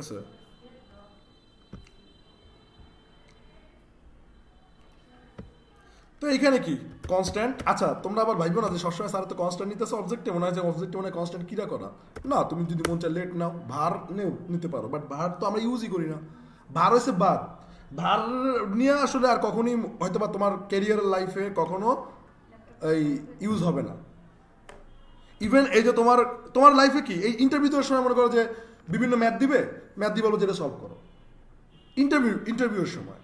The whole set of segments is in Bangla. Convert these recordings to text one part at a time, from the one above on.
আছে। তো এইখানে কি কনস্ট্যান্ট? আচ্ছা তোমরা আবার ভাইবো না যে সবসময় স্যার তো কনস্ট্যান্ট নিতেছে অবজেক্টে, মনে হয় যে অবজেক্টে মানে কনস্ট্যান্ট কিরা করা না। তুমি যদি মন চায় লেট নাও, ভার নিতে পারো, বাট ভার তো আমরা ইউজই করি না। ভার হয়েছে বাদ, ভার নিয়ে আসলে আর কখনই হয়তো বা তোমার ক্যারিয়ার লাইফে কখনো এই ইউজ হবে না। ইভেন এই যে তোমার তোমার লাইফে কি এই ইন্টারভিউ দেওয়ার সময় মনে করো যে বিভিন্ন ম্যাথ দিবে, ম্যাথ দিয়ে বলো যেটা সলভ করো। ইন্টারভিউয়ের সময়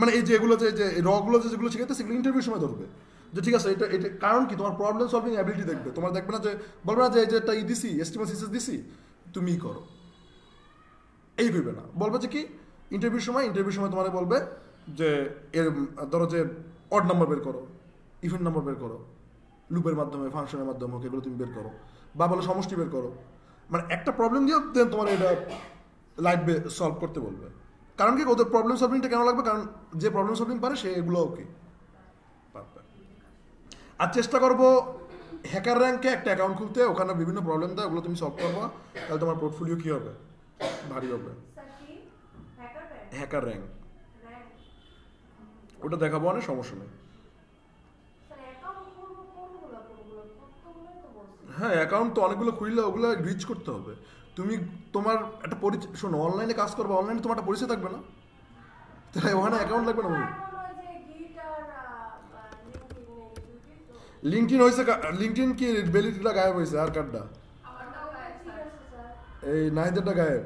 মানে এই যেগুলো যে রগুলো যেগুলো শিখাতে সেগুলো ইন্টারভিউর সময় ধরবে যে ঠিক আছে এটা এটা কারণ কি তোমার প্রবলেম সলভিং অ্যাবিলিটি দেখবে। তোমার দেখবে না যে বলবে না যে এই যে একটা দিছি এস্টিমেট সিসিস দিছি তুমিই করো, এই করবে না। বলবে যে কি ইন্টারভিউর সময় তোমার বলবে যে এর ধরো যে অড নাম্বার বের করো, ইভেন নাম্বার বের করো, লুপের মাধ্যমে ফাংশনের মাধ্যমে হোক, এগুলো তুমি বের করো, বা বলো সমষ্টি বের করো। মানে একটা প্রবলেম দিয়েও দেন তোমার এটা লাইট সলভ করতে বলবে। কারণ কি ওদের প্রবলেম সলভিংটা কেন লাগবে? কারণ যে প্রবলেম সলভিং পারে সে এগুলো ওকে পারবে। আর চেষ্টা করবো হ্যাকার র্যাঙ্কে একটা অ্যাকাউন্ট খুলতে, ওখানে বিভিন্ন প্রবলেম দেয়, ওগুলো তুমি সলভ করবা, তাহলে তোমার পোর্টফোলিও কী হবে? ভারী হবে। হ্যাকার র্যাঙ্ক ওটা দেখাবো, অনেক সমস্যা নেই। হ্যাঁ অ্যাকাউন্ট তো অনেকগুলো খুললে ওগুলো রিচ করতে হবে। তুমি তোমার একটা পরিচয়, শোনো অনলাইনে কাজ করবো, অনলাইনে তোমার একটা পরিচয় থাকবে না, তাই ওখানে অ্যাকাউন্ট লাগবে না। লিঙ্কডইন হয়েছে, লিঙ্কডইন কি বেলিটা গায়েব হয়েছে, আর কার্ডটা এই নাহিদেরটা গায়েব,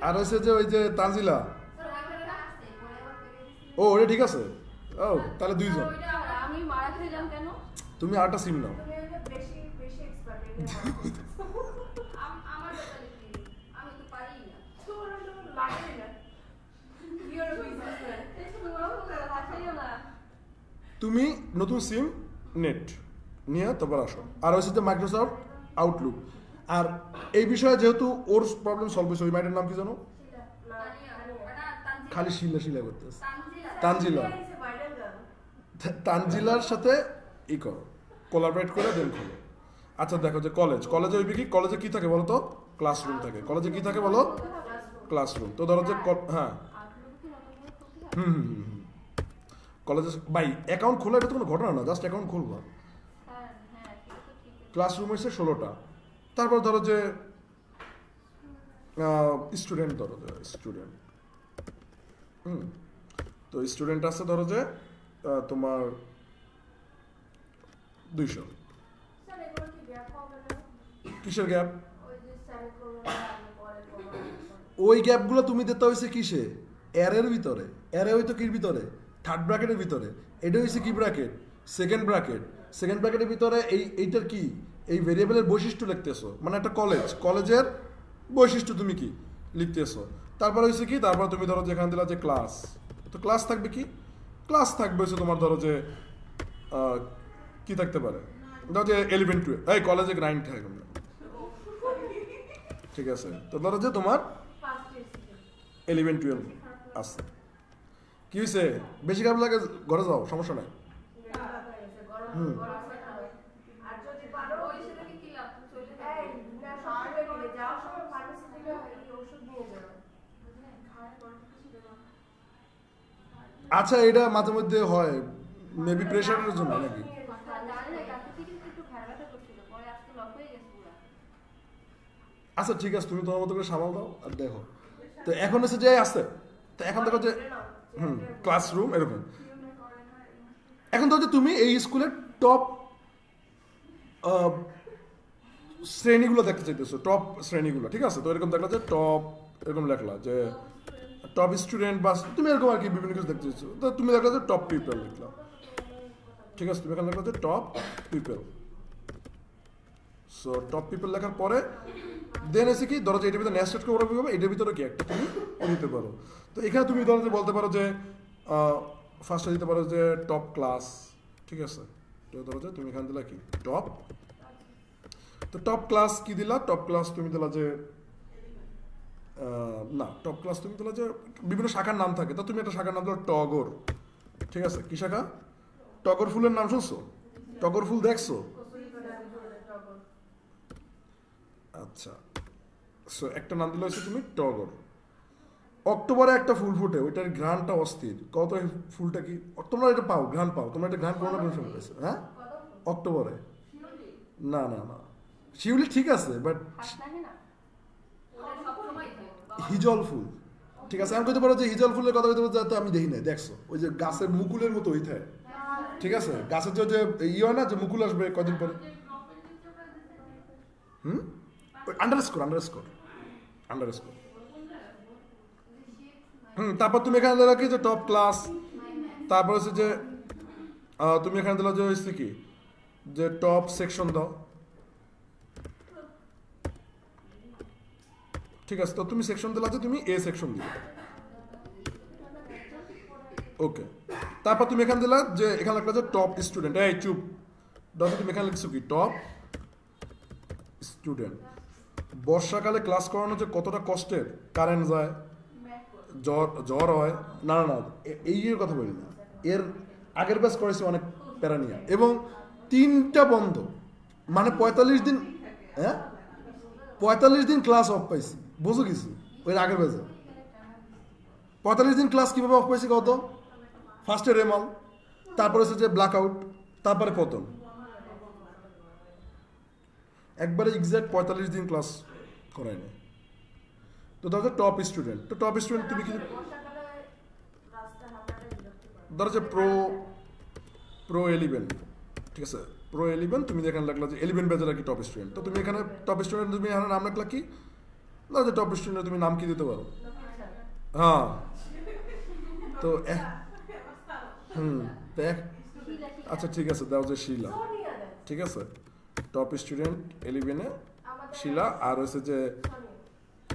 আর হয়েছে যে ওই যে তানজিলা, ও ওটা ঠিক আছে। ও তাহলে দুইজন, তুমি আরেকটা সিম নাও। তুমি নতুন সিম নেট নিয়ে তারপর আসো। আর হচ্ছে যে মাইক্রোসফট আউটলুক। আর এই বিষয়ে যেহেতু ওর প্রবলেম সলভ হয়েছে, ওই মাইটের নাম কি জানো? খালি শিলা করতেছে, তানজিলা। তানজিলার সাথে ই করো, কোলাবরেট করে দেন খোলো। আচ্ছা দেখো যে কলেজে ওই কি কলেজে কি থাকে বলো তো? ক্লাসরুম থাকে। কলেজে কি থাকে বলো? ক্লাসরুম। তো ধরো যে হ্যাঁ কলেজে ভাই অ্যাকাউন্ট খোলা এটা তো কোনো ঘটনা না, জাস্ট অ্যাকাউন্ট খুলবা। ক্লাসরুম হচ্ছে 16টা। তারপর ধরো যে স্টুডেন্ট, ধরো যে স্টুডেন্ট, তো স্টুডেন্ট আছে ধরো যে তোমার 200। কিসের গ্যাপ? ওই গ্যাপগুলো তুমি দিতে হয়েছে কিসে? অ্যারের ভিতরে। অ্যারে হয়তো কির ভিতরে? থার্ড ব্র্যাকেটের ভিতরে। এটা হয়েছে কি ব্র্যাকেট? Second bracket. সেকেন্ড ব্র্যাকেটের ভিতরে এইটার কি এই ভেরিয়েবলের বৈশিষ্ট্য লিখতেছো, মানে একটা কলেজের বৈশিষ্ট্য তুমি কি লিখতেছো। তারপর হয়েছে কি, তারপর তুমি ধরো যেখানে দিলা যে ক্লাস, তো ক্লাস থাকবে কি? ক্লাস থাকবে হচ্ছে তোমার ধরো যে কি থাকতে পারে, ধরো যে 11 12, এই কলেজে 9 থাকবে না, ঠিক আছে। তো ধরো যে তোমার 11 12 আছে। কি হয়েছে? বেশি খারাপ লাগে ঘরে যাও, সমস্যা নাই। আচ্ছা এটা মাঝে মধ্যে হয়, মেবি প্রেশারের জন্য নাকি? আচ্ছা ঠিক আছে, তুমি তোমার মতো করে সামাল দাও আর দেখো। তো এখন এসে যে আছে, তো এখন দেখো যে ক্লাসরুম এরকম। এখন ধরো যে তুমি এই স্কুলের টপ শ্রেণীগুলো দেখতে চাইতেছো, টপ শ্রেণীগুলো, ঠিক আছে। তো এরকম দেখলা যে টপ, এরকম লেখলা যে টপ স্টুডেন্ট, বা তুমি এরকম আর কি বিভিন্ন কিছু দেখতে চাইছো, তো তুমি দেখলা যে টপ পিপল লিখলা, ঠিক আছে। তুমি এখানে লেখলা যে top people. So top people লেখার পরে দেন এসে কি, ধরো যে এটার ভিতরে নেস্টেড করে হবে, এটার ভিতরে কি একটা তুমি দিতে পারো। তো এখানে তুমি ধরো যে বলতে পারো যে ফার্স্টে দিতে পারো যে টপ ক্লাস, ঠিক আছে। তো ধরো যে তুমি এখানে দিলা কি টপ, তো টপ ক্লাস কি দিলা? টপ ক্লাস তুমি দিলা যে না, টপ ক্লাস তুমি দিলা যে বিভিন্ন শাখার নাম থাকে, তো তুমি একটা শাখার নাম দিলা টগর, ঠিক আছে। কি শাখা? টগর ফুলের নাম শুনছো? টগর ফুল দেখছো? আচ্ছা সো একটা নাম দিলে হচ্ছে তুমি টগর। অক্টোবরে একটা ফুল ফুটে, ওইটার ঘ্রাণটা অস্থির, কত ফুলটা কি তোমরা এটা পাও, ঘ্রাণ পাও, তোমরা এটা ঘ্রাণ কোনো না কোনো সময় পেয়েছো, হ্যাঁ? অক্টোবরে না না না, শিউলি ঠিক আছে বাট হিজল ফুল, ঠিক আছে আমি কইতে পারো যে হিজল ফুলের কথা কইতে পারো, তো আমি দেখি নাই, দেখছো ওই যে গাছের মুকুলের মতো হইতে, ঠিক আছে গাছের যে ইয়ে হয় না যে মুকুল আসবে কদিন পরে, আন্ডারস্কোর আন্ডারস্কোর আন্ডারস্কোর। তারপর তুমি এখানে দিলা কি যে টপ ক্লাস, তারপর হচ্ছে যে তুমি এখানে দিলা যে হচ্ছে কি যে টপ সেকশন দাও, ঠিক আছে। তো তুমি সেকশন দিলা যে তুমি এ সেকশন দিও, ওকে। তারপর তুমি এখানে দিলা যে এখানে একটা যে টপ স্টুডেন্ট, এই চুপ, তুমি এখানে লিখছো কি টপ স্টুডেন্ট। বর্ষাকালে ক্লাস করানো যে কতটা কষ্টের, কারেন্ট যায়, জ্বর জ্বর হয়, না না না এই এর কথা বলি না, এর আগের ব্যাচ করেছি অনেক প্যারানিয়া, এবং 3টা বন্ধ, মানে 45 দিন, হ্যাঁ 45 দিন ক্লাস অফ পাইছি, বুঝো কিছু ওই আগের ব্যাচে 45 দিন ক্লাস কিভাবে অফ পাইছি কত, ফার্স্টে রেমাল, তারপরে হচ্ছে যে ব্ল্যাক আউট, তারপরে পতন, একবারে এক্সাক্ট 45 দিন ক্লাস করায় না। তো ধরো টপ স্টুডেন্ট, তো টপ স্টুডেন্ট তুমি কি ধরো যে প্রো 11, ঠিক আছে প্রো 11, তুমি এখানে লাগলা যে 11 ব্যাচের আর কি টপ স্টুডেন্ট, তো তুমি এখানে টপ স্টুডেন্ট তুমি এখানে নাম রাখলা কি, ধরো যে টপ স্টুডেন্ট তুমি নাম কি দিতে পারো, হ্যাঁ তো আচ্ছা ঠিক আছে দাও যে শিলা, ঠিক আছে টপ স্টুডেন্ট 11-এ শিলা, আর হয়েছে যে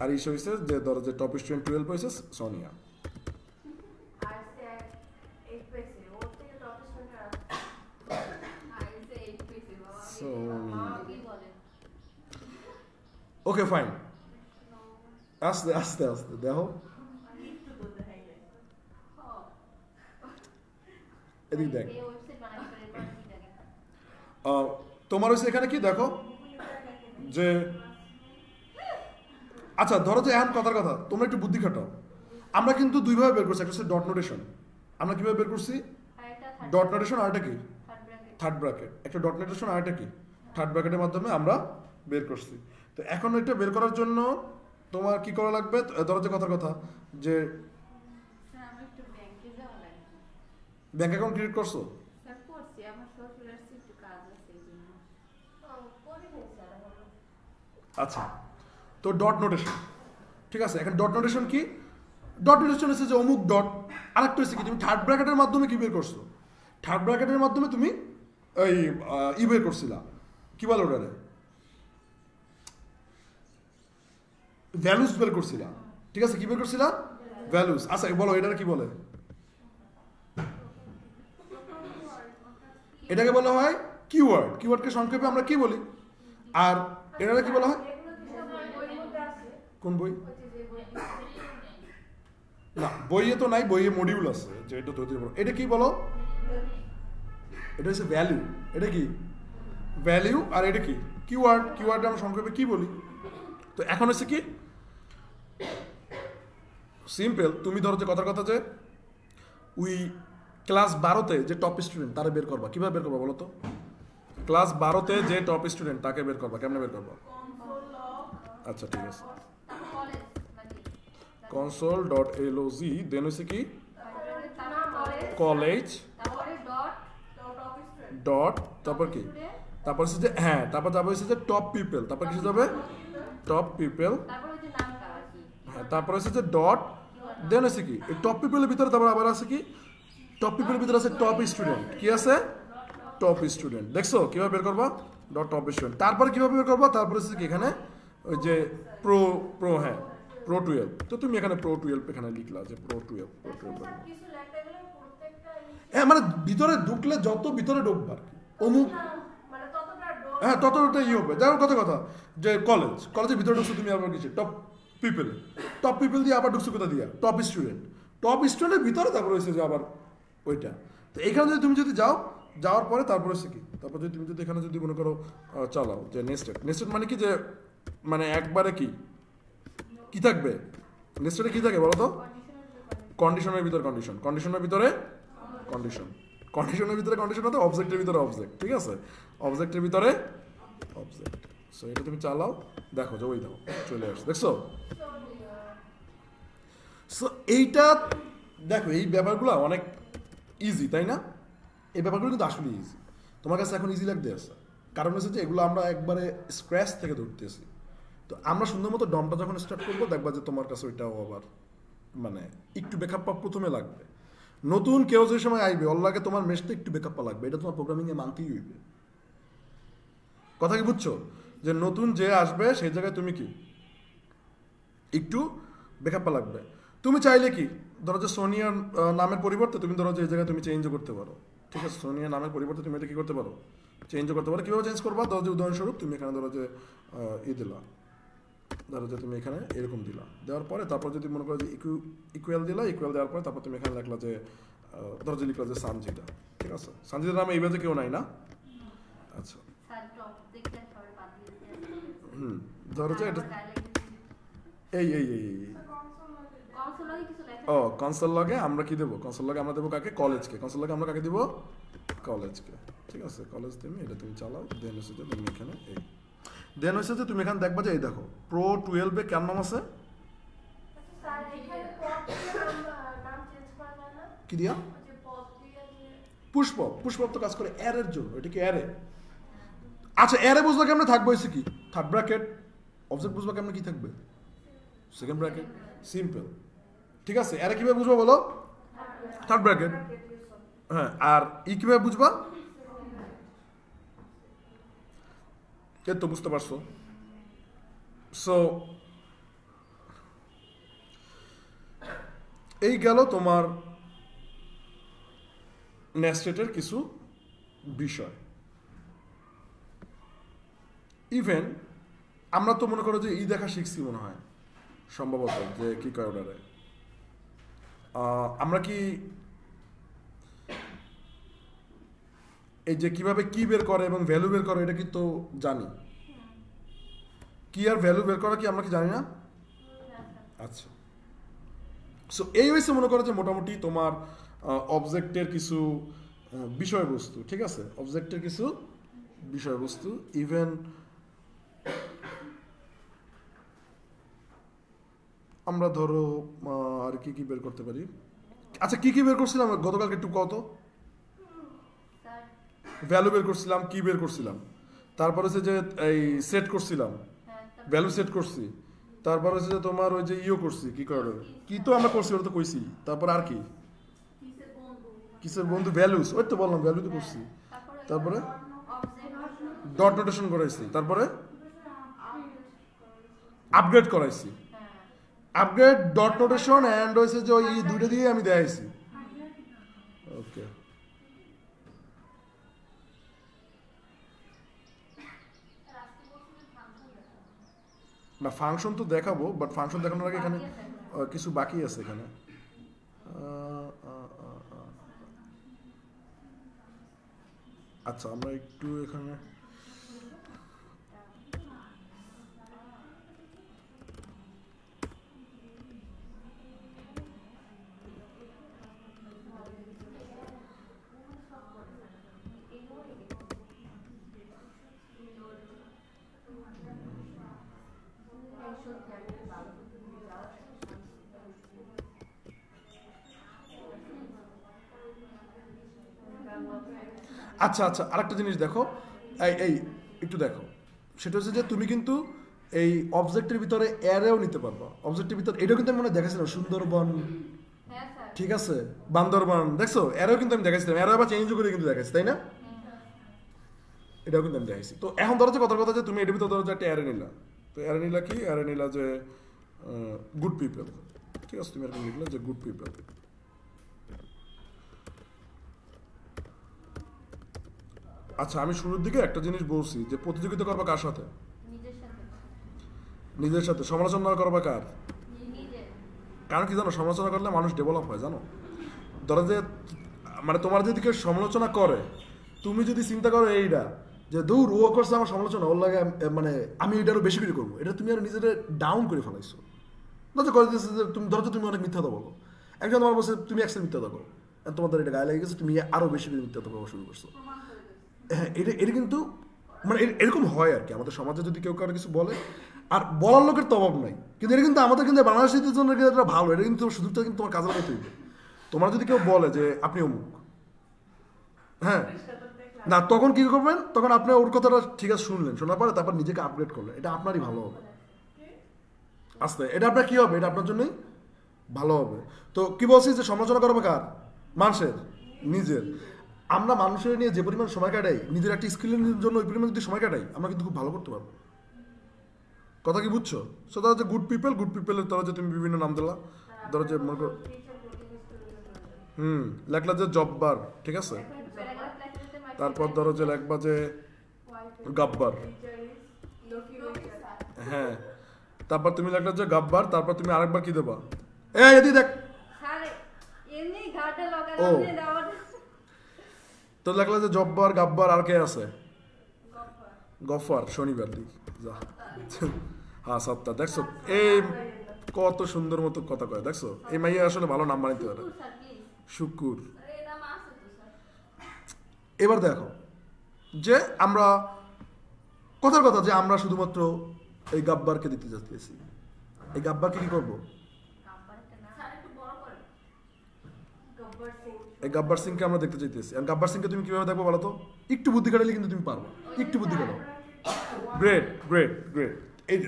আর ইস্যু হয়েছে যে ধরো যে টপ স্টুডেন্ট 12 হয়েছে সোনিয়া। ওকে ফাইন, আস্তে আস্তে আস্তে দেখো এদিক দেখ, তোমার হচ্ছে এখানে কি দেখো যে আচ্ছা ধরো যে এখন কথার কথা তোমরা একটু বুদ্ধি খাটাও, আমরা কিন্তু দুইভাবে বের করছি, একটা হচ্ছে ডট নোটেশন, আমরা কিভাবে বের করছি ডট নোটেশন, আর এটা কি থার্ড ব্র্যাকেট, একটা ডট নোটেশন আর এটা কি থার্ড ব্র্যাকেটের মাধ্যমে আমরা বের করছি। তো এখন এটা বের করার জন্য তোমার কি করা লাগবে, ধরো যে কথার কথা যে ব্যাংক অ্যাকাউন্ট ক্রিয়েট করছো, আচ্ছা তো ডট নোটেশন, ঠিক আছে এখন ডট নোটেশন কি, ডট নোটেশন হচ্ছে যে অমুক ডট, আরেকটা হচ্ছে কি তুমি থার্ড ব্র্যাকেটের মাধ্যমে কি বের করছো, থার্ড ব্র্যাকেটের মাধ্যমে তুমি ওই ই বের করছিলা কি বলে ওটারে ভ্যালুস বের করছিলা, ঠিক আছে কি বের করছিলা ভ্যালুস, আচ্ছা বলো এটারে কি বলে, এটাকে বলা হয় কিওয়ার্ড, কিওয়ার্ডকে সংক্ষেপে আমরা কি বলি, আর এটারে কি বলা হয়, কোন বই, না বইয়ে তো নাই, বইয়ে মডিউল আছে যে এটা তো এটা কি বলো, এটা হচ্ছে ভ্যালু, এটা কি ভ্যালু, আর এটা কি কিওয়ার্ড, কিওয়ার্ড আমরা সংক্ষেপে কি বলি। তো এখন হচ্ছে কি সিম্পল, তুমি ধরো যে কথার কথা যে ওই ক্লাস 12-তে যে টপ স্টুডেন্ট তারা বের করবা, কিভাবে বের করবা বলো তো, ক্লাস 12-তে যে টপ স্টুডেন্ট তাকে বের করবা, কেমনে বের করবা, আচ্ছা ঠিক আছে console.log দেন হচ্ছে কি কলেজ ডট, তারপর কি তারপর হচ্ছে যে হ্যাঁ তারপর যাবে হচ্ছে যে টপ পিপল, তারপর কিছু যাবে টপ পিপল, হ্যাঁ তারপর হচ্ছে যে ডট দেন হচ্ছে কি এই টপ পিপলের ভিতরে তারপর আবার আছে কি টপ পিপলের ভিতরে আছে টপ স্টুডেন্ট, কি আছে টপ স্টুডেন্ট, দেখছো কিভাবে বের করবা ডট টপ স্টুডেন্ট, তারপর কিভাবে বের করবা, তারপর হচ্ছে কি এখানে ওই যে প্রো হ্যাঁ প্রো 12, তো তুমি এখানে প্রো 12 এখানে লিখলা যে প্রো 12 হ্যাঁ মানে ভিতরে ঢুকলে যত ভিতরে ঢুকবা আর কি অমুক, হ্যাঁ ততটা ই হবে, যাই কথা কথা যে কলেজের ভিতরে ঢুকছো তুমি আবার কিছু টপ পিপল দিয়ে আবার ঢুকছো কোথা দিয়া টপ স্টুডেন্টের ভিতরে তারপর হয়েছে যে আবার ওইটা, তো এখানে যদি তুমি যদি যাওয়ার পরে তারপরে হচ্ছে কি তারপর যদি তুমি যদি এখানে যদি মনে করো চালাও যে নেস্টেড মানে কি যে মানে একবারে কি কি থাকবে নেস্টেডে কি থাকে বলো তো কন্ডিশনের ভিতরে কন্ডিশন কন্ডিশনের ভিতরে কন্ডিশন কন্ডিশনের ভিতরে কন্ডিশন হতে অবজেক্টের ভিতরে অবজেক্ট ঠিক আছে অবজেক্টের ভিতরে অবজেক্ট সো এটা তুমি চালাও দেখো যে ওই দাও চলে আসছে দেখছো সো এইটা দেখো এই ব্যাপারগুলো অনেক ইজি তাই না এই ব্যাপারগুলো কিন্তু আসলে ইজি তোমার কাছে এখন ইজি লাগতে আছে কারণ হচ্ছে যে এগুলো আমরা একবারে স্ক্র্যাচ থেকে ধরতেছি তো আমরা সুন্দর মতো ডমটা যখন স্টার্ট করবো দেখবা যে তোমার কাছে ওইটাও আবার মানে একটু ব্যাকআপ প্রথমে লাগবে নতুন কেউ যে সময় আইবে ওর লাগে তোমার মেশতে একটু ব্যাকআপ লাগবে এটা তোমার প্রোগ্রামিংয়ে মানতেই হইবে কথা কি বুঝছো যে নতুন যে আসবে সেই জায়গায় তুমি কি একটু ব্যাকআপ লাগবে তুমি চাইলে কি ধরো যে সোনিয়ার নামের পরিবর্তে তুমি ধরো যে এই জায়গায় তুমি চেঞ্জও করতে পারো ঠিক আছে সোনিয়া নামের পরিবর্তে তুমি এটা কি করতে পারো চেঞ্জও করতে পারো কীভাবে চেঞ্জ করবা ধরো যে উদাহরণস্বরূপ তুমি এখানে ধরো যে দিলা ধরো যে তুমি এখানে এরকম দিলা দেওয়ার পরে তারপর যদি মনে করো যে ইকুয়াল দিলা ইকুয়াল দেওয়ার পরে তারপর তুমি এখানে লিখলা যে ধরো যে লিখলা যে সানজিদা ঠিক আছে সানজিদার নামে এই বাজে কেউ নাই না আচ্ছা ধরো যে এটা এই এই এই ও কনসোল লগে আমরা কি দেবো কনসোল লগে আমরা দেবো কাকে কলেজকে কনসোল লগে আমরা কাকে দিব কলেজকে ঠিক আছে কলেজ তুমি এটা তুমি চালাও দেন হচ্ছে যে তুমি এখানে এই দেন হচ্ছে যে তুমি এখানে দেখবা যে এই দেখো প্রো 12 এ কেমন নাম আছে কি দিয়া পুষ্প পুষ্প তো কাজ করে অ্যারের জন্য এটা কি অ্যারে আচ্ছা অ্যারে বুঝবা কেমনে থাকবে হচ্ছে কি থার্ড ব্র্যাকেট অবজেক্ট বুঝবা কেমনে কি থাকবে সেকেন্ড ব্র্যাকেট সিম্পল ঠিক আছে অ্যারে কিভাবে বুঝবা বলো থার্ড ব্র্যাকেট হ্যাঁ আর কিভাবে বুঝবা এই তো বুঝতে পারছো সো এই গেল তোমার নেস্টেডের কিছু বিষয় ইভেন আমরা তো মনে করো যে দেখা শিখছি মনে হয় সম্ভবত যে কি কয় অর্ডারে আমরা কি এই যে কিভাবে কি বের করে এবং ভ্যালু বের করে এটা কি তো জানি কি আর ভ্যালু বের করা কি আমরা কি জানি না আচ্ছা সো এই হয়েছে মনে করো যে মোটামুটি তোমার অবজেক্টের কিছু বিষয়বস্তু ঠিক আছে অবজেক্টের কিছু বিষয়বস্তু ইভেন আমরা ধরো আর কি কি বের করতে পারি আচ্ছা কি কি বের করছিলাম গতকালকে একটু কত ভ্যালু বের করছিলাম কি বের করছিলাম তারপর হচ্ছে যে এই সেট করছিলাম ভ্যালু সেট করছি তারপর হচ্ছে যে তোমার ওই যে করছি কি করে কি তো আমরা করছি ওটা তো কইছি তারপর আর কি কিসের বন্ধু ভ্যালুস ওই তো বললাম ভ্যালু তো করছি তারপরে ডট নোটেশন করাইছি তারপরে আপগ্রেড করাইছি আপগ্রেড ডট নোটেশন এন্ড হইছে যে ওই দুইটা দিয়ে আমি দেখাইছি ওকে না ফাংশন তো দেখাবো বাট ফাংশন দেখানোর আগে এখানে কিছু বাকি আছে এখানে আচ্ছা আমরা একটু এখানে আচ্ছা আচ্ছা আরেকটা জিনিস দেখো এই এই একটু দেখো সেটা হচ্ছে যে তুমি কিন্তু এই অবজেক্টের ভিতরে অ্যারেও নিতে পারবা অবজেক্টের ভিতরে এটাও কিন্তু আমি মনে দেখাচ্ছিলাম সুন্দরবন ঠিক আছে বান্দরবান দেখছো অ্যারেও কিন্তু আমি দেখাচ্ছিলাম অ্যারে আবার চেঞ্জ করে কিন্তু দেখাচ্ছি তাই না এটাও কিন্তু আমি দেখাইছি তো এখন ধরো যে কথার কথা যে তুমি এটার ভিতরে ধরো যে একটা অ্যারে নিলা তো অ্যারে নিলা কি অ্যারে নিলা যে গুড পিপল ঠিক আছে তুমি এরকম লিখলে যে গুড পিপল আচ্ছা আমি শুরুর দিকে একটা জিনিস বলছি যে প্রতিযোগিতা করবা কার সাথে নিজের সাথে সমালোচনা করবা কার কারণ কি জানো সমালোচনা করলে মানুষ ডেভেলপ হয় জানো ধরো যে মানে তোমার যেদিকে সমালোচনা করে তুমি যদি চিন্তা করো এইটা যে দূর ও করছে আমার সমালোচনা ওর লাগে মানে আমি এটা আরো বেশি করে করবো এটা তুমি আর নিজের ডাউন করে ফেলাইছো লজ্জা করে দিয়েছে যে তুমি ধরো তুমি অনেক মিথ্যা কথা বলো, একজন তোমার বলছে তুমি একসাথে মিথ্যা কথা বলো, তোমাদের এটা গায়ে লেগে গেছে, তুমি আরও বেশি করে মিথ্যা কথা বলা শুরু করছো। হ্যাঁ, এটা কিন্তু মানে এরকম হয় আর কি আমাদের সমাজে, যদি কেউ কারো কিছু বলে আর বলার লোকের তো অভাব নাই, কিন্তু এটা কিন্তু আমাদের কিন্তু বাংলাদেশের জন্য এটা ভালো, এটা কিন্তু সুযোগটা কিন্তু তোমার কাজে লাগাতে হইবে। তোমার যদি কেউ বলে যে আপনি অমুক, হ্যাঁ না, তখন কি করবেন, তখন আপনি ওর কথাটা ঠিক আছে শুনলেন, শোনার পরে তারপর নিজেকে আপগ্রেড করলেন, এটা আপনারই ভালো হবে আস্তে, এটা আপনার কি হবে, এটা আপনার জন্যই ভালো হবে। তো কি বলছি যে সমালোচনা করবে কার, মানুষের, নিজের। আমরা মানুষের নিয়ে যে পরিমাণ সময় কাটাই, নিজের একটা স্কিলের জন্য ওই পরিমাণ যদি সময় কাটাই, আমরা কিন্তু খুব ভালো করতে পারবো। কথা কি বুঝছো? সো ধরো যে গুড পিপলের ধরো যে তুমি বিভিন্ন নাম দিলা, ধরো যে মনে করো লেখলা যে জব্বার, ঠিক আছে, তারপর ধরো যে লেখবা যে গাব্বার, হ্যাঁ, তারপর তুমি লেখলা যে গাব্বার, তারপর তুমি আরেকবার কি দেবা, এদি দেখ ও তো লেখলা যে জব্বার গাব্বার, আর কে আছে, গফার, শনিবার দিই যা, হ্যাঁ সত্তা, দেখছো এই কত সুন্দর মতো কথা কয়, দেখছো এই মাইয়া আসলে ভালো নাম বানাইতে পারে, শুকুর। এবার দেখো যে আমরা কথার কথা যে আমরা শুধুমাত্র এই গাব্বারকে দিতে যাচ্ছি, এই গাব্বারকে কি করবো, এই গাব্বার সিংকে আমরা দেখতে চাইতেছি। আর গাব্বার সিংকে তুমি কিভাবে দেখবো বলো তো, একটু বুদ্ধি কাটালে কিন্তু তুমি পারবো, একটু বুদ্ধি কাটাও। Great great great. এই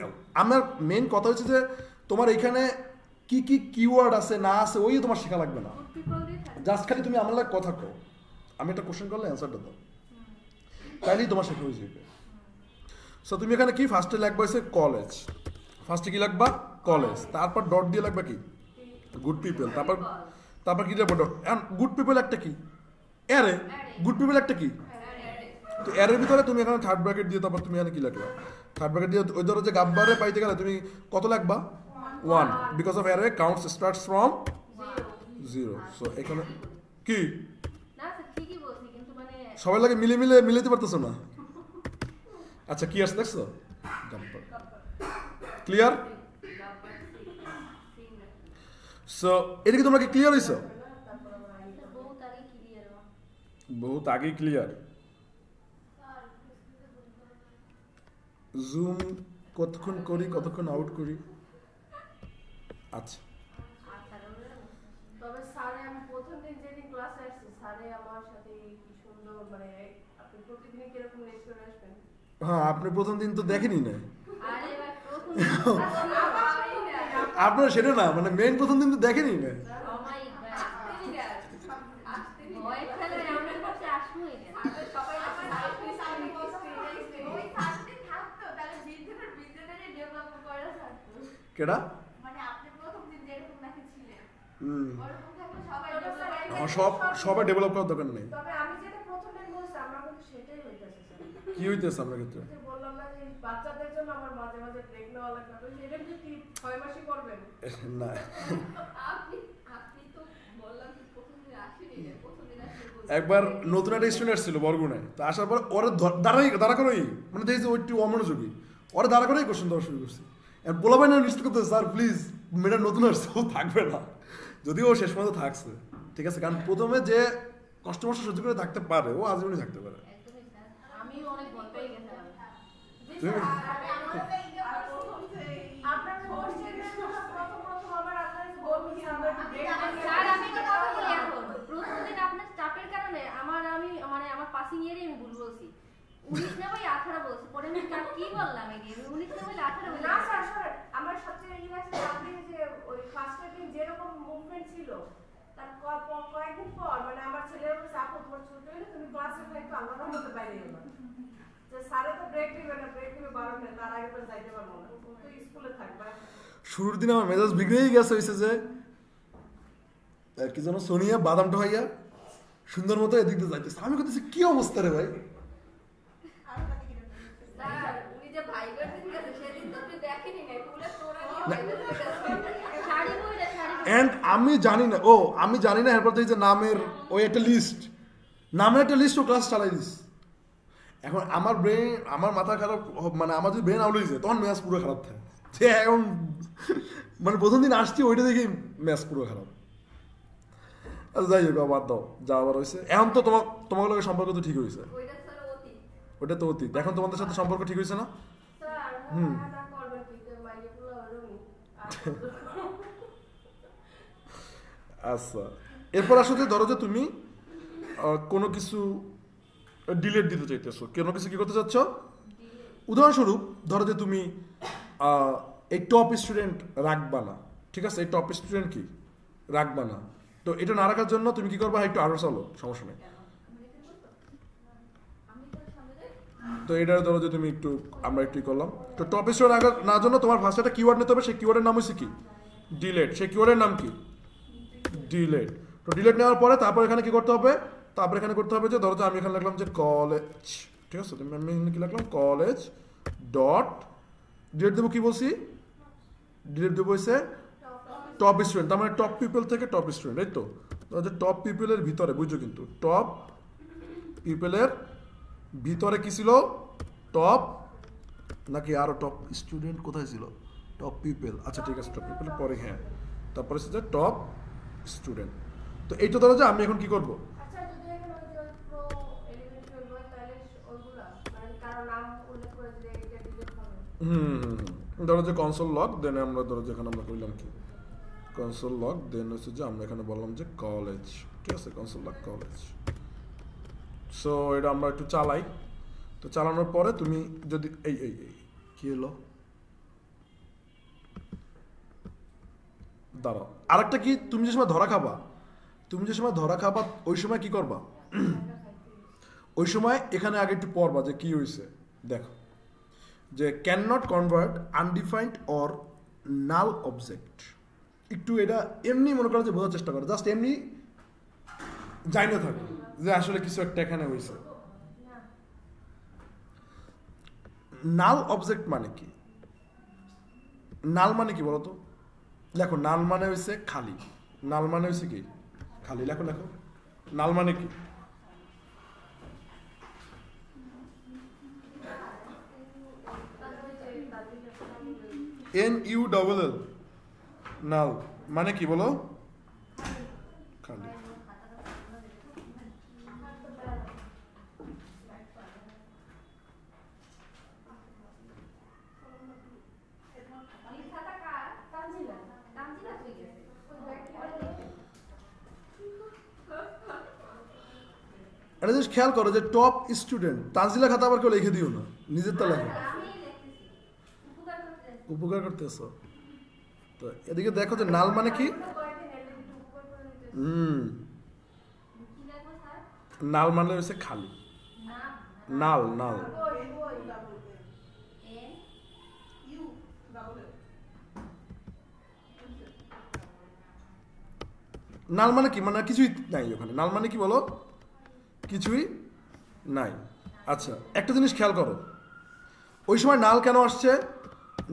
আমার মেন কথা হচ্ছে যে তোমার এখানে কি কি কিওয়ার্ড আছে না আছে ওই তোমার শেখা লাগবে না, জাস্ট খালি তুমি আমার লাগে কথা কও, আমি একটা কোশ্চেন করলে অ্যান্সারটা দাও, তাইলেই তোমার শেখা হয়ে যাবে। সো তুমি এখানে কি ফার্স্টে লাগবে হচ্ছে কলেজ, ফার্স্টে কি লাগবা কলেজ, তারপর ডট দিয়ে লাগবে কি গুড পিপল, তারপর কি লাগবে ডট, গুড পিপল একটা কি অ্যারে, গুড পিপল একটা কি, তো এর ভিতরে তুমি এখানে থার্ড ব্র্যাকেট দিয়ে তারপর তুমি এখানে কি লাগবে, থার্ড ব্র্যাকেট দিয়ে ওই ধরো যে গাব্বারে পাইতে গেলে তুমি কত লাগবা 1, because of array counts starts from 0। So এখানে কি সবাই লাগে মিলাতে পারতেছো না, আচ্ছা কি আসছে দেখছো, গাব্বার, ক্লিয়ার। সো এটা কি তোমরা কি ক্লিয়ার হইছো, বহুত আগে ক্লিয়ার। জুম কতক্ষণ করি কতক্ষণ আউট করি, আচ্ছা তবে স্যারে আমি প্রথম দিন যেদিন ক্লাসে আসছি স্যারে আমার সাথে কি সুন্দর, মানে আপনি প্রতিদিন কি রকম লেট করে আসবেন, হ্যাঁ আপনি প্রথম দিন তো দেখেনি না, আরে ভাই প্রথম আপনার সেটা না, মানে মেইন প্রথম দিন তো দেখেনি না, কেডা সবাই ডেভেলপ করার দরকার নেই, তবে আমি যেটা প্রথম দিন বলছি আমরা কিন্তু সেটাই হইতাছে স্যার, কি হইতেছে আপনার ক্ষেত্রে বললাম না যে বাচ্চাদের জন্য আমার মাঝে মাঝে ব্রেক নেওয়া লাগবে, তো সেটা কি 6 মাসই করবেন না, আপনি তো বললাম যে প্রথম দিন আসেনি, প্রথম দিন আসলে একবার নতুন একটা স্টুডেন্ট ছিল বরগুনায়, তো আসার পর ওরা দাঁড়া করেই মানে দেখছি ওই একটু অমনোযোগী, ওরা দাঁড়া করেই কোশ্চেন দেওয়া শুরু করছে, বলাবাই না নিশ্চিত করতে স্যার প্লিজ মেয়েটা নতুন আসছে ও থাকবে না, যদিও ও শেষ পর্যন্ত থাকছে, ঠিক আছে, কারণ প্রথমে যে কষ্ট মষ্ট সহ্য করে থাকতে পারে ও আজীবনই থাকতে পারে। আমি অনেক ভয় পেয়ে গেছিলাম, আপনার কোশ্চেনের প্রথম আবার আপনার বলছি আমরা ব্রেক স্যার আমি একটা কথা বলি, এখন প্রথম দিন আপনার চাপের কারণে আমার পাসিং ইয়ারে আমি ভুল বলছি, 19 না ভাই 18 বলছি, পরে আমি কি বললাম এগিয়ে 19 না ভাই 18 বলছি, না স্যার আমার সবচেয়ে ইলাস্ট আপনি যে ওই ফার্স্ট দিন যেরকম মুভমেন্ট ছিল তার কয়েকদিন পর মানে আমার ছেলের উপর চাপ পড়ে ছোট হইলে তুমি ক্লাসে একটু আলাদা হতে বাইরে যাবে, যে স্যারে তো ব্রেক দিবে না, ব্রেক দিবে 12 মিনিট, তার আগে তো যাইতে পারবো না, তো স্কুলে থাকবে। শুরুর দিন আমার মেজাজ বিগড়েই গেছে, হয়েছে যে কি যেন সোনিয়া বাদামটা হইয়া সুন্দর মতো এদিক দিয়ে যাইতেছে, আমি করতেছি কি অবস্থা রে ভাই, স্যার উনি যে ভাইবার দিন গেছে সেদিন তো আপনি দেখেনি না, পুরো তোরা এন্ড আমি জানি না এরপর যে নামের ওই একটা লিস্ট, ও ক্লাস চালাই দিস, এখন আমার মাথা খারাপ, মানে আমার যদি ব্রেন আউট হয়ে যায় তখন মেজাজ পুরো খারাপ থাকে, যে এখন মানে প্রথম দিন আসছি ওইটা দেখেই ম্যাচ পুরো খারাপ। আচ্ছা যাই হোক, বাদ দাও, যা আবার হয়েছে। এখন তো তোমার লোকের সম্পর্ক তো ঠিক হয়েছে, ওটা তো অতীত। এখন তোমাদের সাথে সম্পর্ক ঠিক হয়েছে না? হুম। আচ্ছা, এরপর আসলে ধরো যে তুমি কোনো কিছু ডিলেট দিতে চাইতেছো, কোনো কিছু কি করতে চাচ্ছ। উদাহরণস্বরূপ ধরো যে তুমি এই টপ স্টুডেন্ট রাখবা না, ঠিক আছে? এই টপ স্টুডেন্ট কি রাখবা না, তো এটা না রাখার জন্য তুমি কি করবা, একটু আরো চলো, সমস্যা নেই। তো এটা ধরো যে তুমি একটু, আমরা একটু করলাম, তো টপ স্টুডেন্ট না জন্য তোমার ফার্স্ট একটা কিওয়ার্ড নিতে হবে। সেই কিওয়ার্ডের নাম হচ্ছে কি, ডিলেট। সেই কিওয়ার্ডের নাম কি, ডিলেট। তো ডিলেট নেওয়ার পরে তারপর এখানে কি করতে হবে, তারপর এখানে করতে হবে যে ধরো যে আমি এখানে লিখলাম যে কলেজ, ঠিক আছে? আমি এখানে কি লিখলাম, কলেজ ডট ডিলেট দেবো, কি বলছি, ডিলেট দেবো হচ্ছে টপ স্টুডেন্ট, তার মানে টপ পিপল থেকে টপ স্টুডেন্ট, এই তো। টপ পিপলের ভিতরে, বুঝছো কিন্তু, টপ পিপলের ভিতরে কি ছিল, টপ নাকি আরো টপ স্টুডেন্ট কোথায় ছিল, টপ পিপল। আচ্ছা ঠিক আছে, টপ পিপল পরে, হ্যাঁ, তারপরে হচ্ছে টপ স্টুডেন্ট। তো এইটা ধরো যে আমি এখন কি করবো, ধরো যে কনসোল লগ, দেন আমরা ধরো যেখানে আমরা করলাম কি, কনসোল লগ, দেন হচ্ছে যে আমরা এখানে বললাম যে কলেজ, ঠিক আছে? Console log college. সো এটা আমরা একটু চালাই। তো চালানোর পরে তুমি যদি এই এই এই কি হলো, দাঁড়াও, আরেকটা কি, তুমি যে সময় ধরা খাবা, ওই সময় কি করবা, ওই সময় এখানে আগে একটু পড়বা যে কি হয়েছে। দেখো যে can not convert undefined or null object, একটু এটা এমনি মনে করো যে বোঝার চেষ্টা করো, জাস্ট এমনি যাই না থাকে যে আসলে কিছু একটা এখানে হয়েছে। নাল অবজেক্ট মানে কি, নাল মানে কি বলতো, লেখো, নাল মানে হয়েছে খালি, নাল মানে হয়েছে কি খালি, লেখো লেখো, নাল মানে কি, NULL, নাল মানে কি বলো, খালি। এটা জাস্ট খেয়াল করো যে টপ স্টুডেন্ট, তানজিলা খাতা আবার কেউ লিখে দিও না, নিজের তা লেখো, উপকার করতেছো। তো এদিকে দেখো যে নাল মানে কি, নাল মানে হচ্ছে খালি, নাল, নাল। নাল মানে কি, মানে কিছুই নাই ওখানে, নাল মানে কি বলো, কিছুই নাই। আচ্ছা একটা জিনিস খেয়াল করো, ওই সময় নাল কেন আসছে,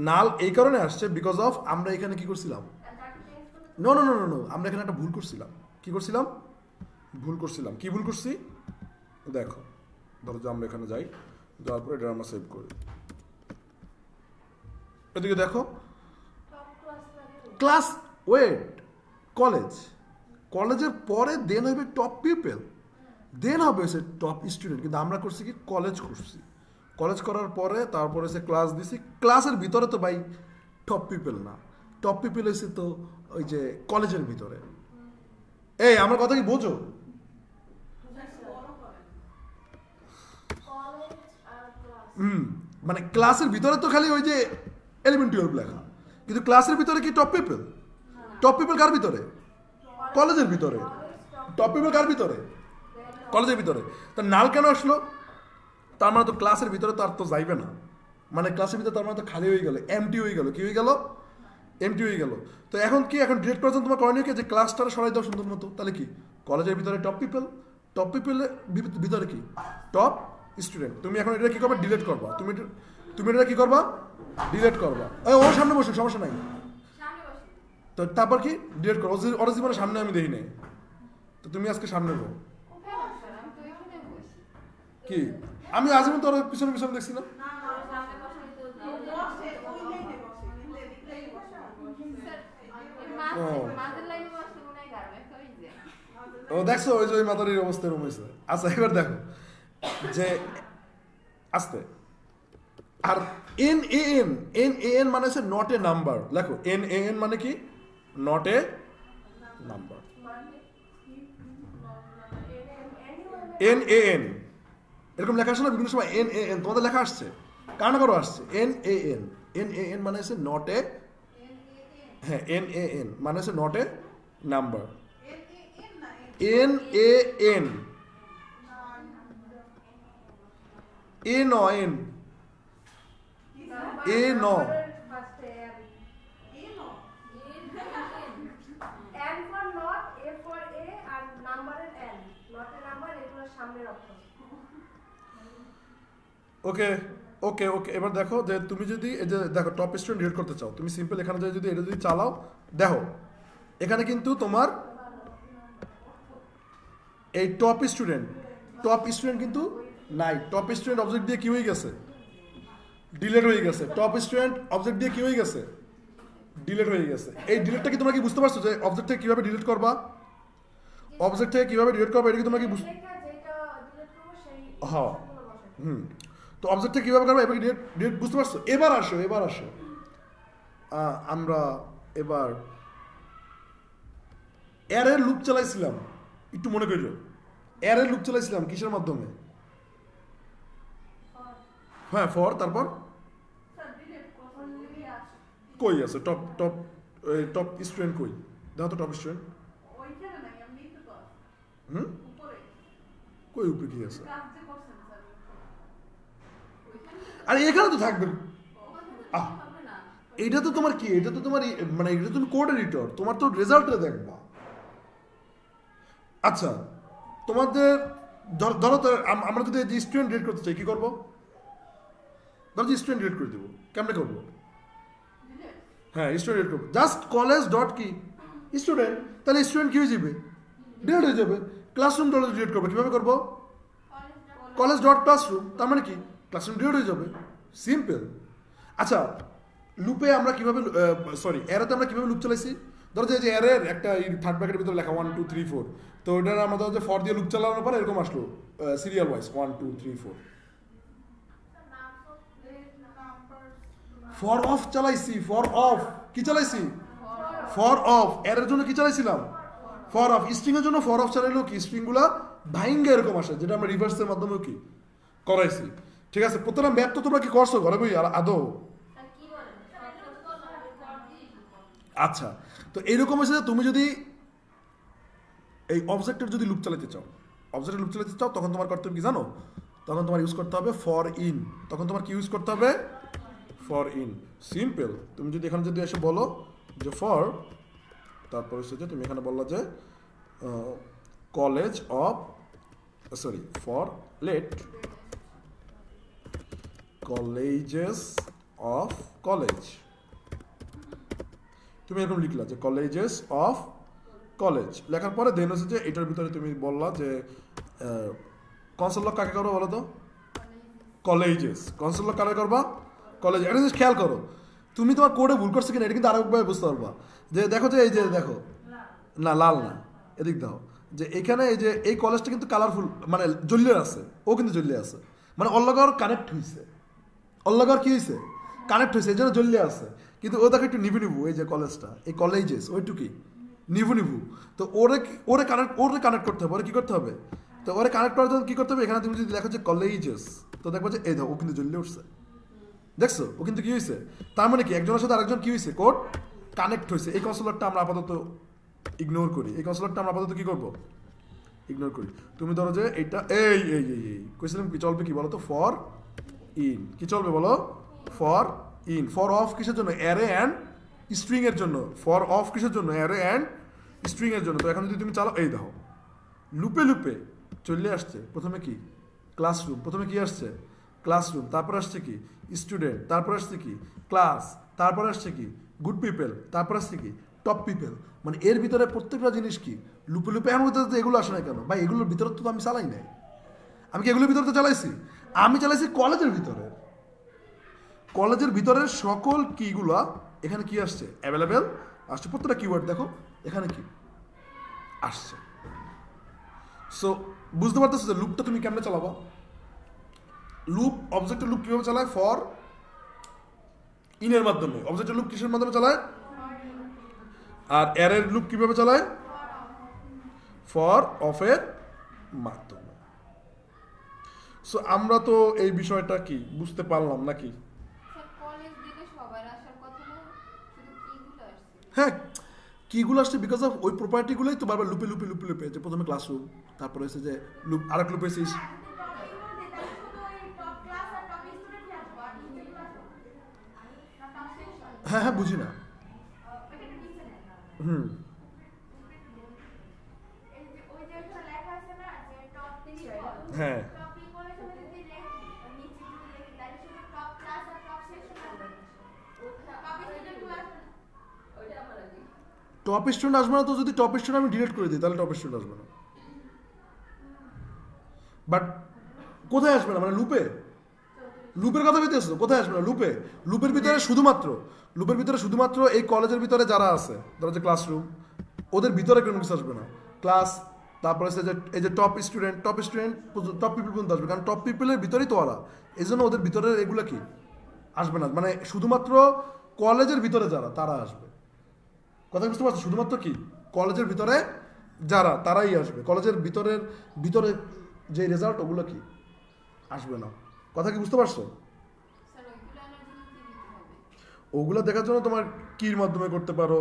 নাল এই কারণে আসছে বিকজ অফ আমরা এখানে কি করছিলাম, no no no no no, আমরা এখানে একটা ভুল করছিলাম। কি করছিলাম, ভুল করছিলাম। কি ভুল করছি দেখো, ধরো যে আমরা এখানে যাই, যাওয়ার পরে এটা আমরা সেভ করি, এদিকে দেখো, ক্লাস, ওয়েট, কলেজ, কলেজের পরে দেন হইবে টপ পিপল, দেন হবে সে টপ স্টুডেন্ট, কিন্তু আমরা করছি কি কলেজ করছি, কলেজ করার পরে তারপরে সে ক্লাস দিছি, ক্লাসের ভিতরে তো ভাই টপ পিপল না, টপ পিপল হয়েছে তো ওই যে কলেজের ভিতরে। এই আমার কথা কি বোঝো, মানে ক্লাসের ভিতরে তো খালি ওই যে 11-12 লেখা, কিন্তু ক্লাসের ভিতরে কি টপ পিপল, টপ পিপল কার ভিতরে, কলেজের ভিতরে, টপ পিপল কার ভিতরে, কলেজের ভিতরে। তা নাল কেন আসলো, তার মানে তো ক্লাসের ভিতরে তো আর তো যাইবে না, মানে ক্লাসের ভিতরে তার মানে তো খালি হয়ে গেল, এমটি হয়ে গেল, কি হয়ে গেল, এমটি হয়ে গেল। তো এখন কি, এখন ডিরেক্ট করার জন্য তোমার করণীয় কি, যে ক্লাসটা সরাই দাও সুন্দর মতো, তাহলে কি কলেজের ভিতরে টপ পিপল, টপ পিপলের ভিতরে কি টপ স্টুডেন্ট। তুমি এখন এটা কি করবা, ডিলিট করবা, তুমি এটা কি করবা, ডিলিট করবা। ওর সামনে বসে সমস্যা নাই, তো তারপর কি ডিলিট করো, ওর জীবনের সামনে আমি দেখি নাই, তো তুমি আজকে সামনে বো কি, আমি আজীবন তোর পিছনে পিছনে দেখছি না। ও দেখছো ওই যে ওই মাতারির অবস্থা এরকম হয়েছে। আচ্ছা এবার দেখো যে আস্তে আর NaN মানে হচ্ছে নট এ নাম্বার। দেখো NaN মানে কি নট এ নাম্বার। NaN এরকম লেখা আসে না বিভিন্ন সময় NaN, তোমাদের লেখা আসছে কারো আসছে NaN মানে হচ্ছে নট এ, হ্যাঁ NaN মানে হচ্ছে not a number. NaN A ন N A ন ওকে ওকে ওকে। এবার দেখো যে তুমি যদি এই যে দেখো টপ স্টুডেন্ট ডিলিট করতে চাও, তুমি সিম্পল এখানে যদি এটা যদি চালাও, দেখো এখানে কিন্তু তোমার এই টপ স্টুডেন্ট কিন্তু নাই। টপ স্টুডেন্ট অবজেক্ট দিয়ে কি হয়ে গেছে, ডিলিট হয়ে গেছে। টপ স্টুডেন্ট অবজেক্ট দিয়ে কি হয়ে গেছে, ডিলিট হয়ে গেছে। এই ডিলিটটা কি তোমরা কি বুঝতে পারছো যে অবজেক্ট থেকে কিভাবে ডিলিট করবা, অবজেক্ট থেকে কিভাবে ডিলিট করবা এটা কি তোমরা কি বুঝতে, হ্যাঁ তো অবজেক্ট থেকে কিভাবে করবা এবার ডিলিট বুঝতে পারছো। এবার আসো আমরা এবার অ্যারের লুপ চালাইছিলাম, একটু মনে করিও অ্যারের লুপ চালাইছিলাম কিসের মাধ্যমে, হ্যাঁ ফর, তারপর কই আছে টপ স্টুডেন্ট কই, দেখো তো টপ স্টুডেন্ট কই উপরে কি আছে, আরে এখানে তো থাকবে। এটা তো তোমার কি, এটা তো তোমার মানে এটা তুমি কোড এডিটর, তোমার তো রেজাল্টে দেখবা। আচ্ছা তোমাদের ধরো তো আমরা যদি স্টুডেন্ট ডিলিট করতে চাই কি করবো, ধরো স্টুডেন্ট ডিলিট করে দেবো, কেমনে করবো, হ্যাঁ স্টুডেন্ট ডিলিট করবো, জাস্ট কলেজ ডট কি স্টুডেন্ট, তাহলে স্টুডেন্ট কি হয়ে যাবে, ডিলিট হয়ে যাবে। ক্লাসরুম ডট ডিলিট করবো, কিভাবে করবো, কলেজ ডট ক্লাসরুম, তার মানে কি ক্লাসরুম ডিলিট হয়ে যাবে, সিম্পল। আচ্ছা লুপে আমরা কিভাবে সরি অ্যারেতে আমরা কিভাবে লুপ চালাইছি, ধরো যে অ্যারের একটা থার্ড ব্র্যাকেটের ভিতরে লেখা 1 2 3 4, তো ওইটার আমরা ধরো যে ফর দিয়ে লুপ চালানোর পর এরকম আসলো সিরিয়াল ওয়াইজ 1 2 3 4। ফর অফ চালাইছি, ফর অফ কি চালাইছি, ফর অফ অ্যারের জন্য কি চালাইছিলাম, ফর অফ। স্ট্রিং এর জন্য ফর অফ চালাইলেও কি স্ট্রিংগুলা ভাইঙ্গা এরকম আসে, যেটা আমরা রিভার্সের মাধ্যমেও কি করাইছি। ঠিক আছে, প্রত্যেকটা ম্যাপ তো তোমরা কি করছো ঘরে বই আর আদৌ, আচ্ছা তো এইরকম হচ্ছে তুমি যদি এই অবজেক্টের যদি লুপ চালাতে চাও, তখন তোমার করতে হবে কি জানো, তখন তোমার ইউজ করতে হবে ফর ইন। তখন তোমার কি ইউজ করতে হবে, ফর ইন, সিম্পল। তুমি যদি এখানে যদি এসে বলো যে ফর, তারপর হচ্ছে যে তুমি এখানে বললো যে college of sorry for late colleges of college, তুমি এরকম লিখলা যে কলেজেস অফ কলেজ, লেখার পরে দেন হচ্ছে যে এটার ভিতরে তুমি বললা যে কনসোল লক কাকে করবো বলো তো, কলেজেস, কনসোল লক কাকে করবা, কলেজ। একটা জিনিস খেয়াল করো, তুমি তোমার কোডে ভুল করছো কিনা এটা কিন্তু আরেকভাবে বুঝতে পারবা। যে দেখো যে এই যে দেখো না লাল না, এদিক দাও, যে এখানে এই যে এই কলেজটা কিন্তু কালারফুল মানে জ্বলিয়ে আছে, ও কিন্তু জ্বলিয়ে আছে, মানে অল্লাগর কানেক্ট হয়েছে, অল্লাগর কি হয়েছে কানেক্ট হয়েছে, এই জন্য জ্বলিয়ে আছে। কিন্তু ও দেখো একটু নিভু এই যে কলেজটা, এই কলেজেস ওইটুকুই নিভু, তো ওরে কানেক্ট করতে হবে, ওরে কি করতে হবে, তো ওরে কানেক্ট করার জন্য কি করতে হবে, এখানে তুমি যদি দেখো যে কলেজেস, তো দেখবো যে এই দেখো ও কিন্তু জ্বলিয়ে উঠছে, দেখছো ও কিন্তু কি হয়েছে, তার মানে কি একজনের সাথে আরেকজন কি হয়েছে, কোড কানেক্ট হয়েছে। এই কনসোলারটা আমরা আপাতত ইগনোর করি, এই কনসোলারটা আমরা আপাতত কি করবো, ইগনোর করি। তুমি ধরো যে এইটা এই এই এই এই কইছিলাম কি চলবে কি বলো তো, ফর ইন কি চলবে বলো, ফর ইন। ফর অফ কিসের জন্য, অ্যারে অ্যান্ড স্ট্রিং এর জন্য, ফর অফ কিসের জন্য, অ্যারে অ্যান্ড স্ট্রিং এর জন্য। তো এখন যদি তুমি চালাও এই দেখো লুপে চলে আসছে প্রথমে কি ক্লাসরুম, প্রথমে কি আসছে ক্লাসরুম, তারপর আসছে কি স্টুডেন্ট, তারপর আসছে কি ক্লাস, তারপর আসছে কি গুড পিপল, তারপর আসছে কি টপ পিপল। মানে এর ভিতরে প্রত্যেকটা জিনিস কি লুপে এমন হতে এগুলো আসে না কেন ভাই, এগুলোর ভিতরে তো আমি চালাই নাই, আমি কি এগুলোর ভিতরে তো চালাইছি, আমি চালাইছি কলেজের ভিতরের সকল কিগুলা এখানে কি আসছে অ্যাভেলেবেল আসছে, প্রত্যেকটা কিওয়ার্ড দেখো এখানে কি আসছে। সো বুঝতে পারতেছো যে লুপটা তুমি কেমনে চালাবা? লুপ অবজেক্টের লুপ কিভাবে চালায়? ফর ইনের মাধ্যমে। অবজেক্টের লুপ কিসের মাধ্যমে চালায়? আর অ্যারের লুপ কিভাবে চালায়? ফর অফ এর মাধ্যমে। সো আমরা তো এই বিষয়টা কি বুঝতে পারলাম নাকি? হ্যাঁ, কিগুলো আসছে বিকজ অফ ওই প্রপার্টিগুলোই তো বারবার লুপে লুপে লুপে লুপে, যে প্রথমে ক্লাসরুম, তারপরে হচ্ছে যে লুপ আরেক লুপে এসেছিস। হ্যাঁ হ্যাঁ, বুঝি না। হুম, হ্যাঁ টপ স্টুডেন্ট আসবে না, তো যদি টপ স্টুডেন্ট আমি ডিলিট করে দিই তাহলে টপ স্টুডেন্ট আসবে না। বাট কোথায় আসবে না, মানে লুপে? লুপের কথা বলতেছো, কোথায় আসবে না? লুপে। লুপের ভিতরে শুধুমাত্র এই কলেজের ভিতরে যারা আছে, ধরো যে ক্লাসরুম, ওদের ভিতরে কোনো কিছু আসবে না। ক্লাস, তারপরে এই যে টপ টপ পিপল পর্যন্ত আসবে, কারণ টপ পিপলের ভিতরেই তো ওরা, এই জন্য ওদের ভিতরে এগুলো কি আসবে না, মানে শুধুমাত্র কলেজের ভিতরে যারা তারা আসবে। কথা বুঝতে পারছো? শুধুমাত্র কি কলেজের ভিতরে যারা তারাই আসবে, কলেজের ভিতরে যে রেজাল্ট ওগুলো কি আসবে না। কথা কি বুঝতে পারছো? ওগুলো দেখার জন্য তোমার কির মাধ্যমে করতে পারো,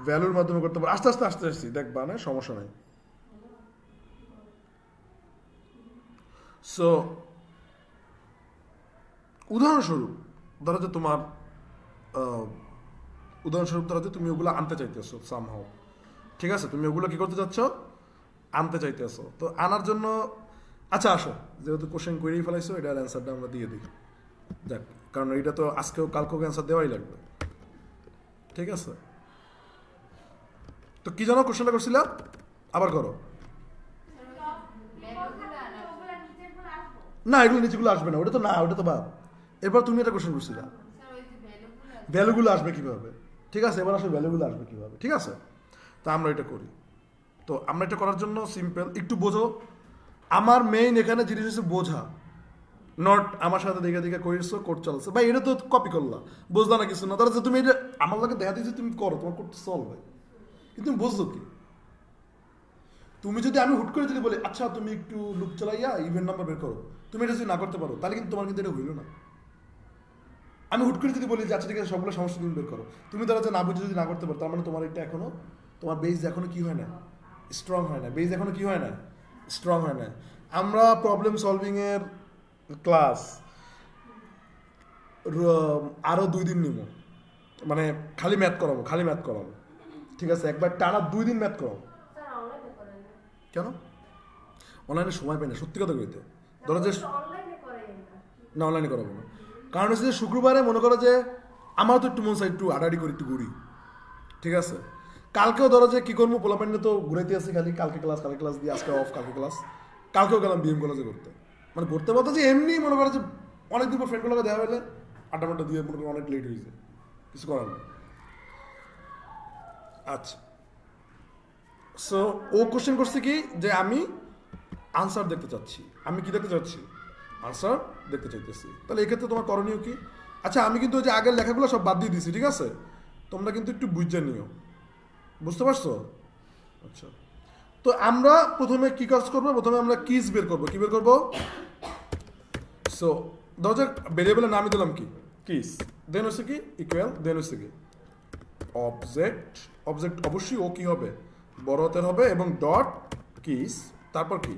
ভ্যালুর মাধ্যমে করতে পারো, আস্তে আসছি দেখবা, না সমস্যা নাই। সো উদাহরণস্বরূপ ধরো যে তোমার ধরো যে তুমি ওগুলো আনতে চাইতেছো সামহাও, ঠিক আছে? তুমি ওগুলো কি করতে চাচ্ছ? আনতে চাইতেছো। তো আনার জন্য আচ্ছা আসো, যেহেতু কোশ্চেন করেই ফেলাইছো, এটার অ্যান্সারটা আমরা দিয়ে দিই। দেখ, কারণ এটা তো আজকেও কালকেও অ্যান্সার দেওয়াই লাগবে, ঠিক আছে? তো কি জানো কোশ্চেনটা করছিলাম, আবার করো। না, এগুলো নিচেগুলো আসবে না, ওটা তো না, ওটা তো বাদ। এরপর তুমি একটা কোশ্চেন করছিলা, ভ্যালুগুলো আসবে কিভাবে, ঠিক আছে? এবার আসলে ভ্যালুগুলো আসবে কিভাবে, ঠিক আছে? তা আমরা এটা করি। তো আমরা এটা করার জন্য সিম্পল, একটু বোঝো। আমার মেইন এখানে জিনিস হচ্ছে বোঝা, নট আমার সাথে দেখে করেছো, কোড চলছে ভাই, এটা তো কপি করলা, বুঝলা না কিছু না। তাহলে তুমি এটা আমার লাগে দেখা দিয়েছো, তুমি করো, তোমার করতে চল ভাই, কিন্তু তুমি বুঝছো কি? তুমি যদি আমি হুট করে যদি বলি আচ্ছা তুমি একটু লুপ চালাইয়া ইভেন্ট নাম্বার বের করো, তুমি এটা যদি না করতে পারো তাহলে কিন্তু তোমার কিন্তু এটা হইলো না। আমি হুট করে যদি বলি যে আচ্ছা ঠিক আছে সবগুলো সমস্যা তুমি বের করো, তুমি তারা যে না বুঝে যদি না করতে পারো, তার মানে তোমার এটা এখনো, তোমার বেস এখনো কি হয় না, স্ট্রং হয় না। বেস এখনো কি হয় না, স্ট্রং হয় না। আমরা প্রবলেম সলভিং এর ক্লাস আরো 2 দিন নিব, মানে খালি ম্যাথ করাবো, ঠিক আছে? একবার টানা 2 দিন ম্যাথ করাবো। কেন অনলাইনে সময় পাই না, সত্যি কথা কইতে। ধরো যে না, অনলাইনে করাবো না, কারণ হচ্ছে যে শুক্রবারে মনে করো যে আমার তো একটু মন চাই একটু আড়াআড়ি করি, একটু ঘুরি, ঠিক আছে? কালকেও ধরো যে কি করবো, পোলাপান্ডে তো ঘুরাইতে আসি খালি, কালকে ক্লাস দিয়ে আজকে অফ, কালকেও গেলাম বিএম কলেজে করতে, মানে ঘুরতে বলতে যে এমনি মনে করো যে অনেকদিন পর ফ্রেন্ডগুলোকে দেখা হলে আড্ডা দিয়ে মনে করো অনেক লেট হয়েছে, কিছু করার নেই। আচ্ছা, সো ও কোশ্চেন করছে কি যে আমি আনসার দেখতে চাচ্ছি, আমি কি দেখতে চাচ্ছি, আনসার দেখতে চাইতেছি। তাহলে এক্ষেত্রে তোমার করণীয় কি? আচ্ছা আমি কিন্তু ওই যে আগের লেখাগুলো সব বাদ দিয়ে দিয়েছি, ঠিক আছে? তোমরা কিন্তু একটু বুঝে নিও, বুঝতে পারছো? আচ্ছা, তো আমরা প্রথমে কি কাজ করবো, প্রথমে আমরা কিজ বের করবো। কি বের করবো? সো ধরো যে ভেরিয়েবলের নামই দিলাম কি, কিজ, দেন হচ্ছে কি ইকুয়াল, দেন হচ্ছে কি অবজেক্ট অবশ্যই ও কি হবে, বড় হাতের হবে, এবং ডট কিজ, তারপর কি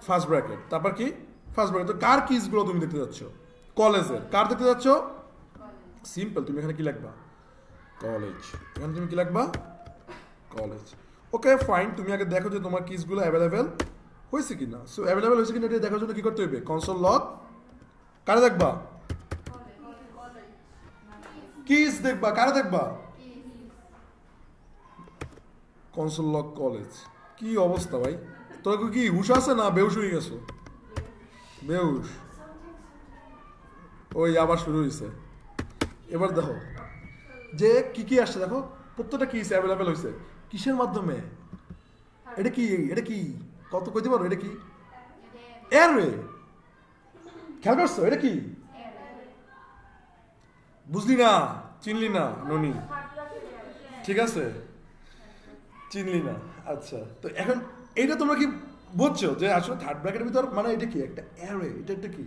ফার্স্ট ব্র্যাকেট, তারপর কি ফার্স্ট ব্র্যাকেট। তো কার কিজগুলো তুমি দেখতে যাচ্ছ? কলেজের। কার দেখতে যাচ্ছ? সিম্পল, তুমি এখানে কি লিখবা, কলেজ। এখানে তুমি কি লিখবা, কলেজ। ওকে ফাইন, তুমি আগে দেখো যে তোমার কিজগুলো অ্যাভেলেবেল হয়েছে কিনা। সো অ্যাভেলেবেল হয়েছে কিনা এটা দেখার জন্য কি করতে হবে, কনসোল লগ কারে দেখবা, কিজ দেখবা, কারে দেখবা, কনসোল লগ কলেজ। কি অবস্থা ভাই, তোর কি হুশ আছে না বেহুশ হয়ে গেছো? বেহুশ, ওই আবার শুরু হয়েছে। এবার দেখো যে কি কি আসছে, দেখো প্রত্যেকটা কিস অ্যাভেলেবেল হয়েছে কিসের মাধ্যমে, এটা কি কত কইতে পারো এটা কি এয়ারওয়ে খেয়াল করছো এটা কি বুঝলি না চিনলি না ননি ঠিক আছে চিনলি না আচ্ছা তো এখন এইটা তোমরা কি বুঝছো যে আসলে থার্ড ব্র্যাকেটের ভিতর মানে এটা কি একটা এয়ারওয়ে এটা একটা কি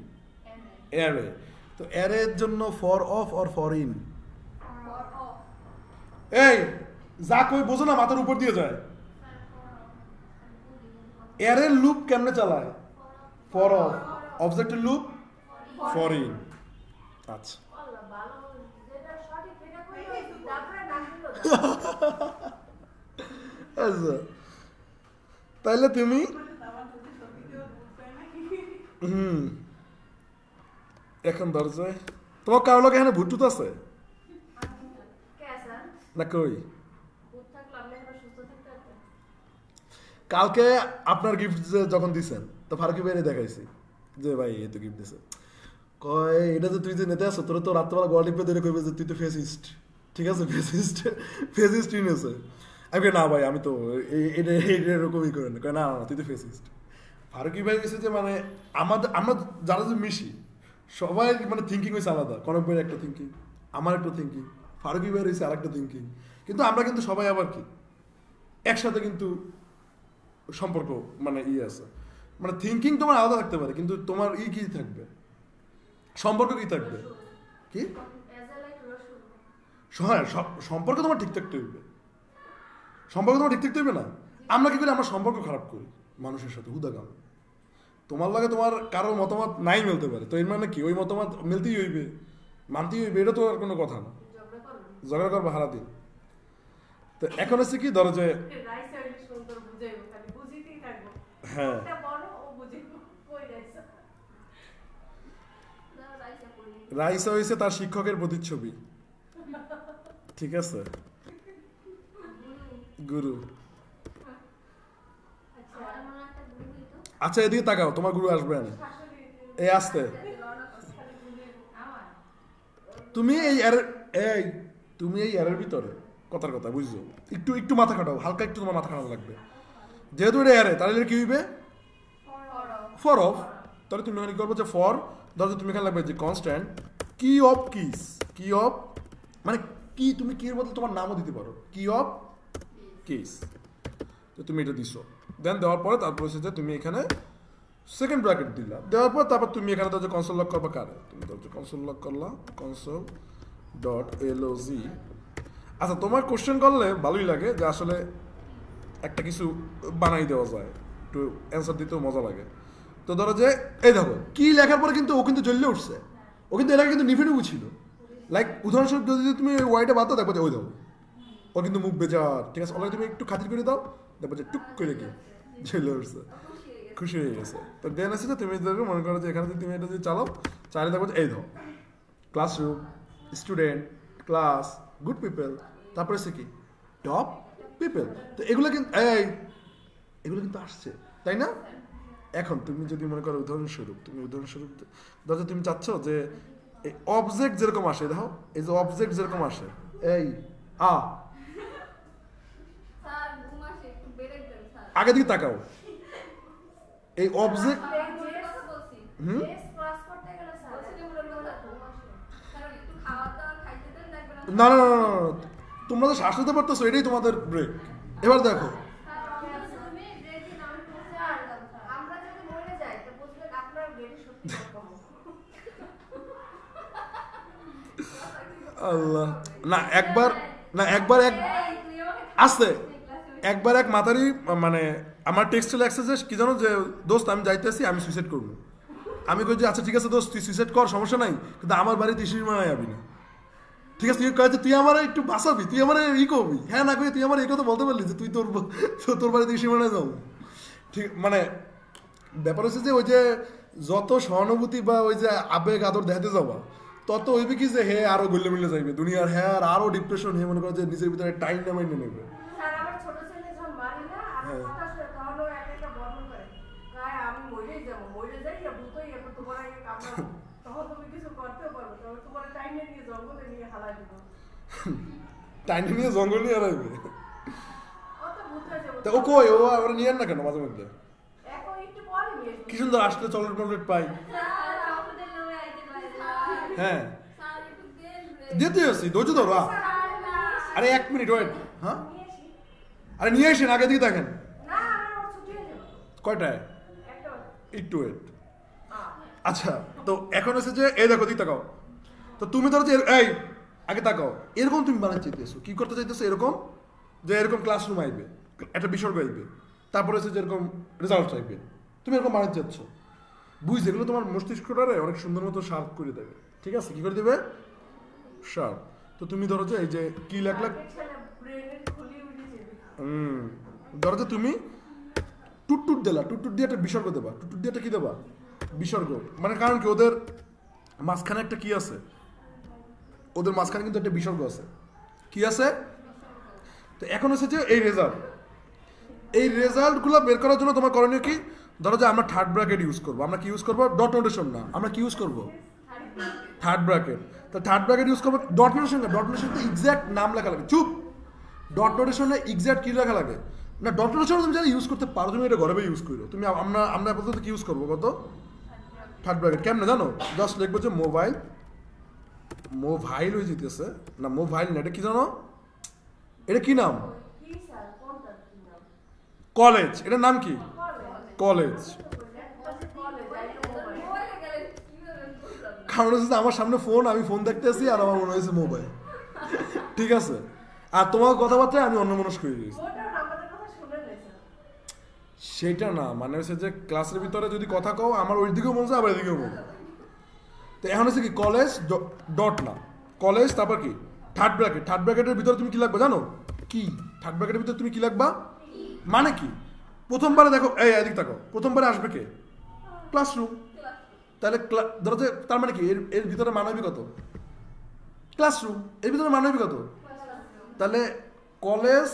এয়ারওয়ে তো এর জন্য for of or for in এই যা কই বোঝো না মাথার উপর দিয়ে যায় এর লুপ কেমনে চালায় ফর অফ অবজেক্টের লুপ ফর ইন আচ্ছা আচ্ছা তাইলে তুমি এখন দরজায় তোমার কারো লোক এখানে ভুটুত আছে না কই কালকে আপনার গিফট যখন দিছেন তো ফারুকি ভাইরে দেখাইছি যে ভাই এই তো গিফট দিছে কয় এটা যে তুই যে নেতে আসো তোর তো রাত্রেবেলা গলা টিপে ধরে কইবে যে তুই তো ফেসিস্ট ঠিক আছে ফেসিস্ট নিয়েছে আমি না ভাই আমি তো এটা এরকমই করে না না না তুই তো ফেসিস্ট ফারুকি ভাই গেছে যে মানে আমরা যারা যে মিশি সবাই মানে থিঙ্কিং হয়েছে আলাদা কনক ভাইয়ের একটা থিঙ্কিং আমার একটা থিঙ্কিং ফারুকি ভাইয়ের হয়েছে আর একটা থিঙ্কিং কিন্তু আমরা কিন্তু সবাই আবার কি একসাথে কিন্তু সম্পর্ক মানে আছে মানে থিঙ্কিং তোমার আলাদা থাকতে পারে কিন্তু তোমার কি থাকবে সম্পর্ক কি থাকবে কি হ্যাঁ সম্পর্ক তোমার ঠিক থাকতে হইবে সম্পর্ক তোমার ঠিক থাকতে হইবে না আমরা কি করি আমরা সম্পর্ক খারাপ করি মানুষের সাথে হুদাগাম তোমার লাগে তোমার কারোর মতামত নাই মিলতে পারে তো এর মানে কি ওই মতামত মিলতেই হইবে মানতেই হইবে এটা তো আর কোনো কথা না ঝগড়া করবো হারা দিন তো এখন হচ্ছে কি ধরো যে হ্যাঁ রাইসা হয়েছে তার শিক্ষকের প্রতিচ্ছবি ঠিক আছে গুরু আচ্ছা এদিকে তাকাও তোমার গুরু আসবে না এই আসতে তুমি এই এর ভিতরে কথার কথা বুঝছো একটু মাথা খাটাও হালকা একটু তোমার মাথা খাটানো লাগবে যেহেতু এটা এরে তাহলে কি হইবে ফর অফ তাহলে তুমি এখানে করবো যে ফর ধরো তুমি এখানে লাগবে যে কনস্ট্যান্ট কি অফ মানে কি তুমি কি এর বদলে তোমার নামও দিতে পারো কি অফ কিস তো তুমি এটা দিছো দেন দেওয়ার পরে তারপর হচ্ছে যে তুমি এখানে সেকেন্ড ব্র্যাকেট দিলা দেওয়ার পর তারপর তুমি এখানে ধরো কনসোল লক করবা কারে তুমি ধরো কনসোল লক করলা কনসোল ডট এলওজি আচ্ছা তোমার কোশ্চেন করলে ভালোই লাগে যে আসলে একটা কিছু বানাই দেওয়া যায় একটু অ্যান্সার দিতেও মজা লাগে তো ধরো যে এই দেখো কি লেখার পরে কিন্তু ও কিন্তু জ্বললে উঠছে ও কিন্তু এলাকা কিন্তু নিভে নিবু ছিল লাইক উদাহরণস্বরূপ যদি তুমি ওয়াইটা বাদ দাও দেখো যে ওই দেখো ও কিন্তু মুখ বেজার ঠিক আছে ওরা তুমি একটু খাতির করে দাও দেখো যে টুক করে কি জ্বলে উঠছে খুশি হয়ে গেছে তো দেন আছে তুমি মনে করো যে এখানে তুমি এটা যদি চালাও চালিয়ে দেখো এই ধরো classroom student class good people তারপরে সে কি টপ পিপল তো এগুলো কিন্তু আসছে তাই না এখন তুমি যদি মনে করো উদাহরণস্বরূপ ধরো তুমি চাচ্ছ যে এই অবজেক্ট যেরকম আসে দেখো এই যে অবজেক্ট যেরকম আসে এই আগে দিকে তাকাও এই অবজেক্ট না তোমরা তো শ্বাস নিতে পারতেছো এটাই তোমাদের ব্রেক এবার দেখো আল্লাহ না একবার আসতে একবার এক মাতারি মানে আমার টেক্সটাইল অ্যাক্সেস কি জানো যে দোস্ত আমি যাইতেছি আমি সুইসাইড করবো আমি কই যে আচ্ছা ঠিক আছে দোস্ত তুই সুইসাইড কর সমস্যা নাই কিন্তু আমার বাড়িতে মানায় যাবি না ঠিক আছে তুই কয়ে তুই আমার একটু বাঁচাবি তুই আমার করবি হ্যাঁ না কই তুই আমার এই কথা বলতে পারলি যে তুই তোর বাড়িতে মানায় যাও ঠিক মানে ব্যাপার হচ্ছে যে ওই যে যত সহানুভূতি বা ওই যে আবেগ আদর দেখাতে যাবা তত হইবে কি যে হে আরো গলে মিলে যাইবে দুনিয়ার হ্যাঁ আরো ডিপ্রেশন হে মনে করো যে নিজের ভিতরে টাইম নামাই নেবে টাইনে নিয়ে জঙ্গল নিয়ে হারাইবে তা ও কই ও আবার নিয়ে না কেন মাঝে মধ্যে কি সুন্দর আসলে চকলেট পাই হ্যাঁ দিতে আসছি ধৈর্য ধরো আরে 1 মিনিট ওয়েট হ্যাঁ আরে নিয়ে আসেন আগে দিকে দেখেন কয়টায় একটু ওয়েট আচ্ছা তো এখন হচ্ছে যে এই দেখো দিক তাকাও তো তুমি ধরো যে এই আগে তাকাও এরকম তুমি বানাতে চাইতেছো কি করতে চাইতেছো এরকম যে এরকম ক্লাসরুম আইবে একটা বিসর্গ আইবে তারপরে হচ্ছে যেরকম রেজাল্ট আইবে তুমি এরকম বানাতে চাচ্ছ বুঝ যেগুলো তোমার মস্তিষ্কটারে অনেক সুন্দর মতো শার্প করে দেবে ঠিক আছে কি করে দেবে শার্প তো তুমি ধরো যে এই যে কি লেখলা ধরো যে তুমি টুটটুট দিলা টুটটুট দিয়ে একটা বিসর্গ দেবা টুটটুট দিয়ে একটা কি দেবা বিসর্গ মানে কারণ কি ওদের মাঝখানে একটা কি আছে ওদের মাঝখানে কিন্তু একটা বিসর্গ আছে কি আছে তো এখন হচ্ছে যে এই রেজাল্টগুলো বের করার জন্য তোমার করণীয় কি ধরো যে আমরা থার্ড ব্র্যাকেট ইউজ করবো আমরা কি ইউজ করবো ডট নোটেশন না আমরা কি ইউজ করবো থার্ড ব্র্যাকেট তো থার্ড ব্র্যাকেট ইউজ করবো ডট নোটেশন না ডট নোটেশন তো এক্স্যাক্ট নাম লেখা লাগে চুপ ডট নোটেশনে এক্স্যাক্ট কি লেখা লাগে না ডট নোটেশন তুমি যারা ইউজ করতে পারো তুমি এটা ঘরে ইউজ করো তুমি আমরা আপাতত কি ইউজ করবো কত থার্ড ব্র্যাকেট কেমনে জানো জাস্ট লিখবো যে মোবাইল হয়ে যেতেছে না মোবাইল না এটা কি জানো এটা কি নাম কলেজ এটার নাম কি কলেজ কারণ হচ্ছে আমার সামনে ফোন আমি ফোন দেখতে আসি আর আমার মনে হয়েছে মোবাইল ঠিক আছে আর তোমার কথাবার্তায় আমি অন্যমনস্ক হয়ে গেছি সেটা না মানে হচ্ছে যে ক্লাসের ভিতরে যদি কথা কও আমার ওই দিকেও মনে হয় আবার এদিকেও মনে তো এখন হচ্ছে কি কলেজ ডট না কলেজ তারপর কি থার্ড ব্র্যাকেটের ভিতরে তুমি কি লাগবে জানো কি থার্ড ব্র্যাকেটের ভিতরে তুমি কি লাগবা মানে কি প্রথমবারে দেখো এই এদিক দেখো প্রথমবারে আসবে কে ক্লাসরুম তাহলে ধরো যে তার মানে কি এর ভিতরে মানবী কত ক্লাসরুম এর ভিতরে মানবী কত তাহলে কলেজ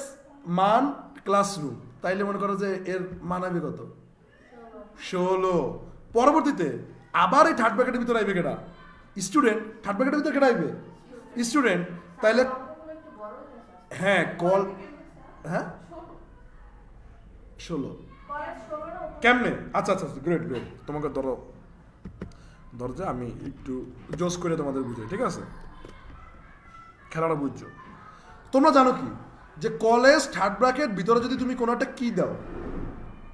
মান ক্লাসরুম তাইলে মনে করো যে এর মানবী কত 16 পরবর্তীতে আবার এই থার্ড ব্র্যাকেটের ভিতরে আইবে কেটা স্টুডেন্ট থার্ড ব্র্যাকেটের ভিতরে কেটা আইবে স্টুডেন্ট তাইলে হ্যাঁ হ্যাঁ 16 কেমনে আচ্ছা গ্রেট তোমাকে ধরো যে আমি একটু জোস করে তোমাদের বুঝাই ঠিক আছে খেলাটা বুঝছো তোমরা জানো কি যে কলেজ থার্ড ব্র্যাকেট ভিতরে যদি তুমি কোনো একটা কি দাও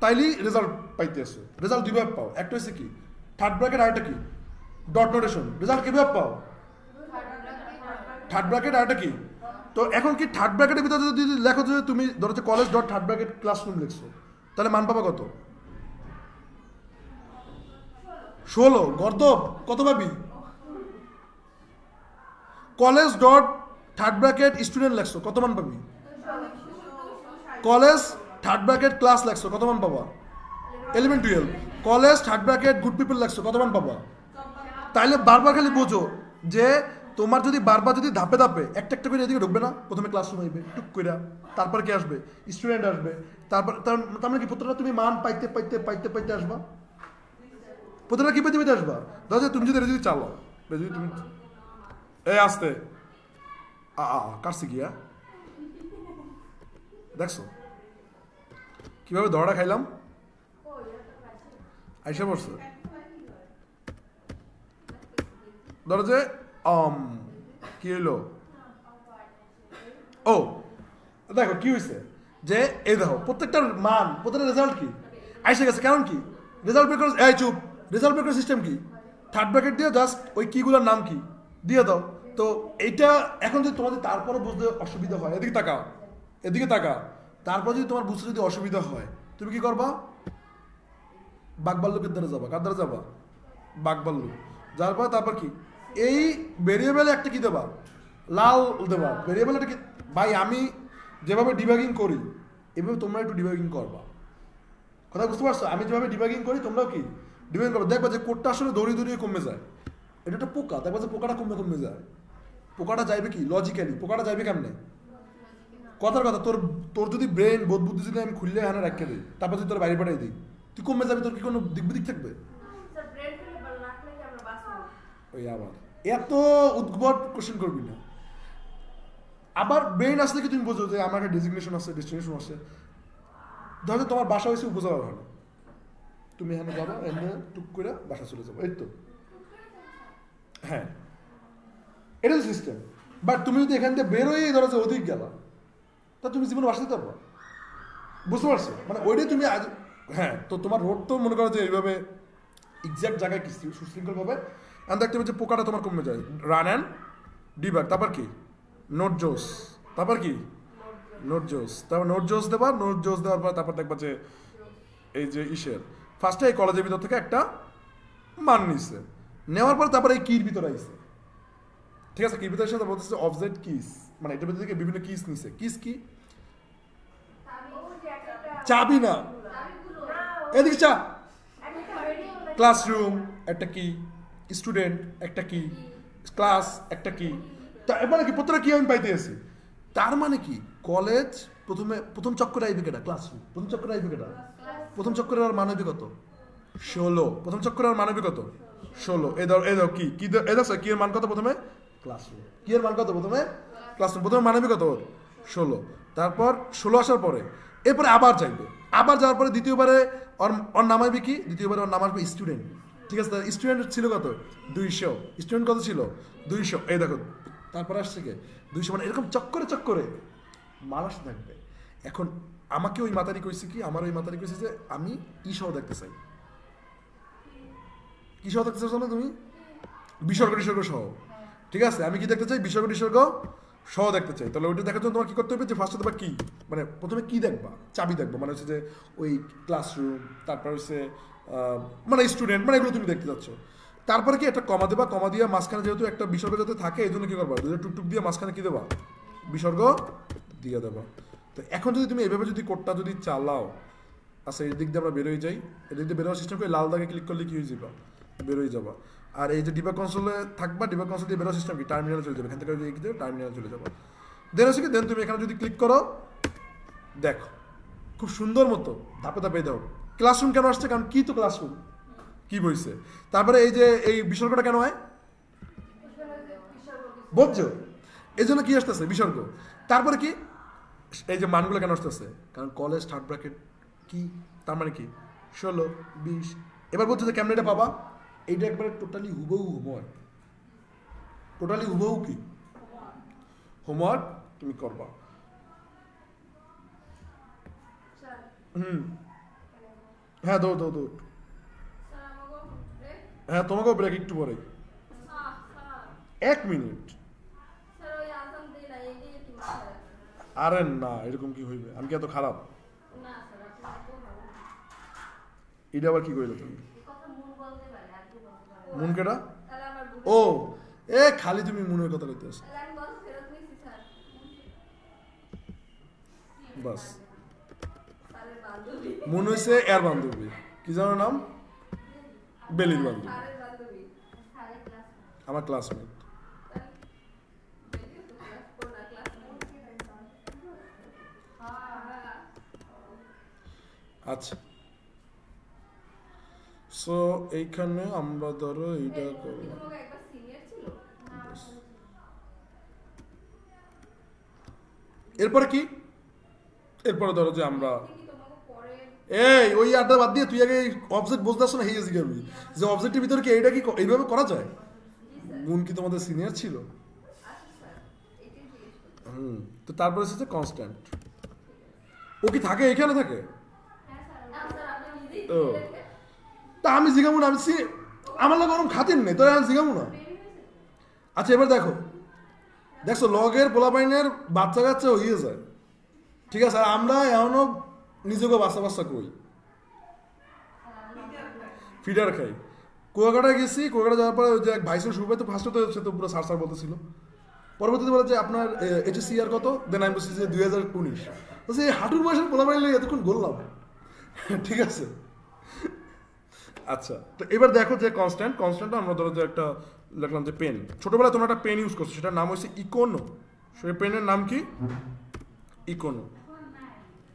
তাইলেই রেজাল্ট পাইতে আসো রেজাল্ট দুইভাবে পাও একটা হচ্ছে কি থার্ড ব্র্যাকেট আর একটা কি ডট নোটেশন রেজাল্ট কিভাবে পাও থার্ড ব্র্যাকেট আর একটা কি তো এখন কি থার্ড ব্র্যাকেটের ভিতরে যদি লেখো যে তুমি ধরো যে college dot third bracket classroom লিখছো তাহলে মান পাবা কত 16 গর্দব কত পাবি college dot third bracket student লেখছো কত মান পাবি কলেজ থার্ড ব্র্যাকেট ক্লাস লেখছো কত মান পাবা 11 12 college third bracket good people লেখছো কত মান পাবা তাইলে বারবার খালি বোঝো যে তোমার যদি বারবার যদি ধাপে ধাপে একটা একটা করে এদিকে ঢুকবে না প্রথমে ক্লাসরুম আইবে টুক কইরা তারপর কি আসবে স্টুডেন্ট আসবে তারপর তার মানে কি প্রত্যেকটা তুমি মান পাইতে আসবা প্রত্যেকটা কি পাইতে আসবা ধরো যে তুমি যদি যদি চালো যদি তুমি এই আসতে কাটছি গিয়া দেখছো কিভাবে দড়া খাইলাম আইসা পড়ছে ধরো যে কি হইলো ও দেখো কি হয়েছে যে এই দেখো প্রত্যেকটার মান প্রত্যেকটা রেজাল্ট কি আইসে গেছে কারণ কি রেজাল্ট বের করে এই চুপ রেজাল্ট বের করার সিস্টেম কি থার্ড ব্র্যাকেট দিয়ে জাস্ট ওই কিগুলোর নাম কি দিয়ে দাও তো এইটা এখন যদি তোমাদের তারপরে বুঝতে অসুবিধা হয় এদিকে তাকা তারপর যদি তোমার বুঝতে যদি অসুবিধা হয় তুমি কি করবা বাগবাল্লুকের দ্বারা যাবা কার দ্বারা যাবা বাগবাল্লু যার পর তারপর কি এই ভেরিয়েবলে একটা কি দেবা লাল দেবা ভেরিয়েবল একটা কি ভাই আমি যেভাবে ডিবাগিং করি এভাবে তোমরা একটু ডিবাগিং করবা কথা বুঝতে পারছো আমি যেভাবে ডিবাগিং করি তোমরাও কি ডিবাগিং করবা দেখবা যে কোডটা আসলে দৌড়িয়ে কমে যায় এটা একটা পোকা দেখবা যে পোকাটা কমে যায় পোকাটা যাইবে কি লজিক্যালি পোকাটা যাইবে কেমনে কথার কথা তোর যদি ব্রেন বোধ বুদ্ধি যদি আমি খুললে এখানে রাখতে দিই তারপর যদি তোর বাইরে পাঠাই দিই তুই কমে যাবে তোর কি কোনো দিক থাকবে ওই আবার এত উদ্ভট কোশ্চেন করবি না আবার ব্রেন আসলে কি তুমি বোঝো যে আমার একটা ডেজিগনেশন আছে ডেস্টিনেশন আছে ধরো তোমার বাসা হয়েছে উপজেলার হলে, তুমি এখানে যাবো, এনে টুক করে বাসা চলে যাবো, এই তো। হ্যাঁ, এটা তো সিস্টেম। বাট তুমি যদি এখান থেকে বেরোই ধরো যে অধিক গেলা, তা তুমি জীবনে বাসা দিতে পারবো, বুঝতে পারছো? মানে ওইটাই তুমি আজ, হ্যাঁ, তো তোমার রোড তো মনে করো যে এইভাবে এক্সাক্ট জায়গায় কি সুশৃঙ্খলভাবে এমন দেখতে পাচ্ছি পোকাটা তোমার কমে যায়। রান অ্যান্ড ডিবাগ, তারপর কি নোট জোস, তারপর কি নোট জোস, তারপর নোট জোস দেবা, নোট জোস দেওয়ার পর তারপর দেখবা যে এই যে ইসের ফার্স্টে এই কলেজের ভিতর থেকে একটা মান নিচ্ছে, নেওয়ার পর তারপরে এই কির ভিতরে আইছে, ঠিক আছে? কির ভিতরে সাথে বলতেছে অবজেক্ট কিস, মানে এটার ভিতর থেকে বিভিন্ন কিস নিছে। কিস কি? চাবি না, এদিকে চা। ক্লাসরুম একটা কি, স্টুডেন্ট একটা কি, ক্লাস একটা কি, মানে কি প্রত্যেকটা কি আমি পাইতে আছি। তার মানে কি কলেজ প্রথম চক্করে আইবে কেটা? ক্লাসরুম। প্রথম চক্করে আইবে কেটা? প্রথম চক্করের আর মানবিক কত? 16। প্রথম চক্করের আর মানবিক কত? 16। এই ধর কি এই দেখো কি এর মান কত? প্রথমে ক্লাসরুম। কি এর মান কত? প্রথমে ক্লাসরুম। প্রথমে মানবিক কত? 16। তারপর 16 আসার পরে এরপরে আবার যাইবে, আবার যাওয়ার পরে দ্বিতীয়বারে ওর নাম আসবে কি? দ্বিতীয়বারে ওর নাম আসবে স্টুডেন্ট, ঠিক আছে? স্টুডেন্ট ছিল কত? 200। স্টুডেন্ট কত ছিল? 200। এই দেখো তারপরে আসছে কে? 200। মানে এরকম চক্করে মানুষ থাকবে। এখন আমাকে ওই মাতারি কইছে কি, আমার ওই মাতারি কইছে যে আমি সহ দেখতে চাই। কি সহ দেখতে চাও না তুমি? বিসর্গ সহ, ঠিক আছে? আমি কি দেখতে চাই? বিসর্গ সহ দেখতে চাই। তাহলে ওইটা দেখার জন্য তোমার কি করতে হবে? যে ফার্স্টে তোমার কি, মানে প্রথমে কি দেখবা? চাবি দেখবা, মানে হচ্ছে যে ওই ক্লাসরুম, তারপর হচ্ছে মানে স্টুডেন্ট, মানে এগুলো তুমি দেখতে যাচ্ছ। তারপরে কি একটা কমা দেবা, কমা দিয়ে মাঝখানে যেহেতু একটা বিসর্গ যাতে থাকে এই জন্য কি করবা? দুটো টুকটুক দিয়ে মাঝখানে কি দেবা? বিসর্গ দিয়ে দেবা। তো এখন যদি তুমি এভাবে যদি কোডটা যদি চালাও, আচ্ছা এই দিক দিয়ে আমরা বেরোয় যাই, এদিক দিয়ে বেরোয়ার সিস্টেম করে লাল দাগে ক্লিক করলে কি হয়ে যাবা? বেরোয় যাবা। আর এই যে ডিবাগ কনসোলে থাকবা, ডিবাগ কনসোল দিয়ে বেরোর সিস্টেম কি? টার্মিনাল চলে যাবে, এখান থেকে টার্মিনাল চলে যাবে। দেন হচ্ছে কি, দেন তুমি এখানে যদি ক্লিক করো, দেখো খুব সুন্দর মতো ধাপে ধাপে দাও। ক্লাসরুম কেন আসছে? কারণ কি তো ক্লাসরুম কি বইছে। তারপরে এই যে এই বিসর্গটা কেন হয় বুঝছো? এই জন্য কি আসতেছে? বিসর্গ। তারপরে কি এই যে মানগুলো কেন আসতেছে? কারণ কলেজ থার্ড ব্র্যাকেট কি, তার মানে কি 16, 20। এবার বলছো যে কেমন এটা পাবা? এইটা একবারে টোটালি হুবহু হোমওয়ার্ক, টোটালি হুবহু কি হোমওয়ার্ক তুমি করবা। হ্যাঁ দৌড়। হ্যাঁ তোমাকেও ব্রেক একটু পরে, 1 মিনিট। আরে না, এরকম কি হইবে? আমি কি এত খারাপ? এটা আবার কি কইলে তুমি? মন কেটা? ও এ খালি তুমি মনের কথা কইতে আসো বাস। মন হইছে এর বান্ধবী, কি জানো নাম? বেলির বান্ধবী, আমার ক্লাসমেট। আচ্ছা সো এইখানে আমরা ধরো এইটা করবো। এরপরে কি? এরপরে ধরো যে আমরা এই ওই আড্ডা বাদ দিয়ে তুই আগে অবজেক্ট বুঝতে আসো না, হেয়ে জিজ্ঞাসি যে অবজেক্টের ভিতরে কি এইটা কি এইভাবে করা যায়? গুণ কি তোমাদের সিনিয়র ছিল? তো তারপরে হচ্ছে কনস্ট্যান্ট, ও কি থাকে এখানে থাকে? ও তা আমি জিগাবো না, আমি আমার লাগে ওরকম খাতির নেই, তোরা আমি জিগাবো না। আচ্ছা এবার দেখছো লগের পোলাপাইনের বাচ্চা কাচ্চা হয়ে যায়, ঠিক আছে? আর আমরা এখনো নিজেকে বাচ্চা কই, ফিডার খাই। কুয়াকাটা গেছি, কুয়াকাটা যাওয়ার পরে ওই যে এক ভাইসের শুরু তো ফার্স্টে তো সে তো পুরো সার বলতেছিল, পরবর্তীতে বলে যে আপনার এইচএসসি ইয়ার কত? দেন আমি বলছি যে 2019। তো সেই হাঁটুর বয়সের পোলাপাইন লাগে এতক্ষণ বললাম, ঠিক আছে? আচ্ছা তো এবার দেখো যে কনস্ট্যান্ট আমরা ধরো যে একটা লিখলাম যে পেন। ছোটবেলায় তোমরা একটা পেন ইউজ করছো, সেটার নাম হচ্ছে ইকোনো। সেই পেনের নাম কি?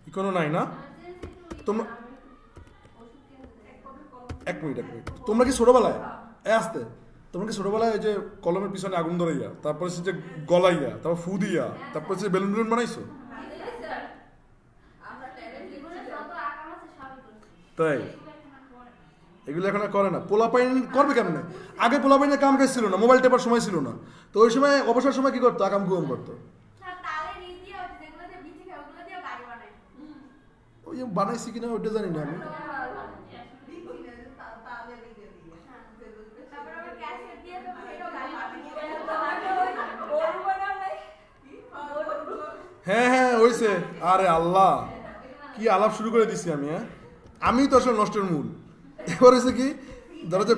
ইকোনো নাই না? তোমরা এক মিনিট তোমরা কি ছোটবেলায় আসতে তোমরা কি ছোটবেলায় ওই যে কলমের পিছনে আগুন ধরাইয়া, তারপরে সে যে গলাইয়া, তারপর ফু দিয়া, তারপরে সে বেলুন বানাইছো? তাই এগুলো এখন আর করে না, পোলাপাইন করবে কেমনে? আগে পোলাপাইনের কাম কাজ ছিল না, মোবাইল টেপার সময় ছিল না, তো ওই সময় অবসর সময় কি করতো? আকাম কুকাম করতো। ওই বানাইছি কিনা ওইটা জানি না আমি। হ্যাঁ হ্যাঁ হয়েছে। আরে আল্লাহ, কি আলাপ শুরু করে দিছি আমি। হ্যাঁ, আমি তো আসলে নষ্টের মূল। এবার হয়েছে কি, ধরো যে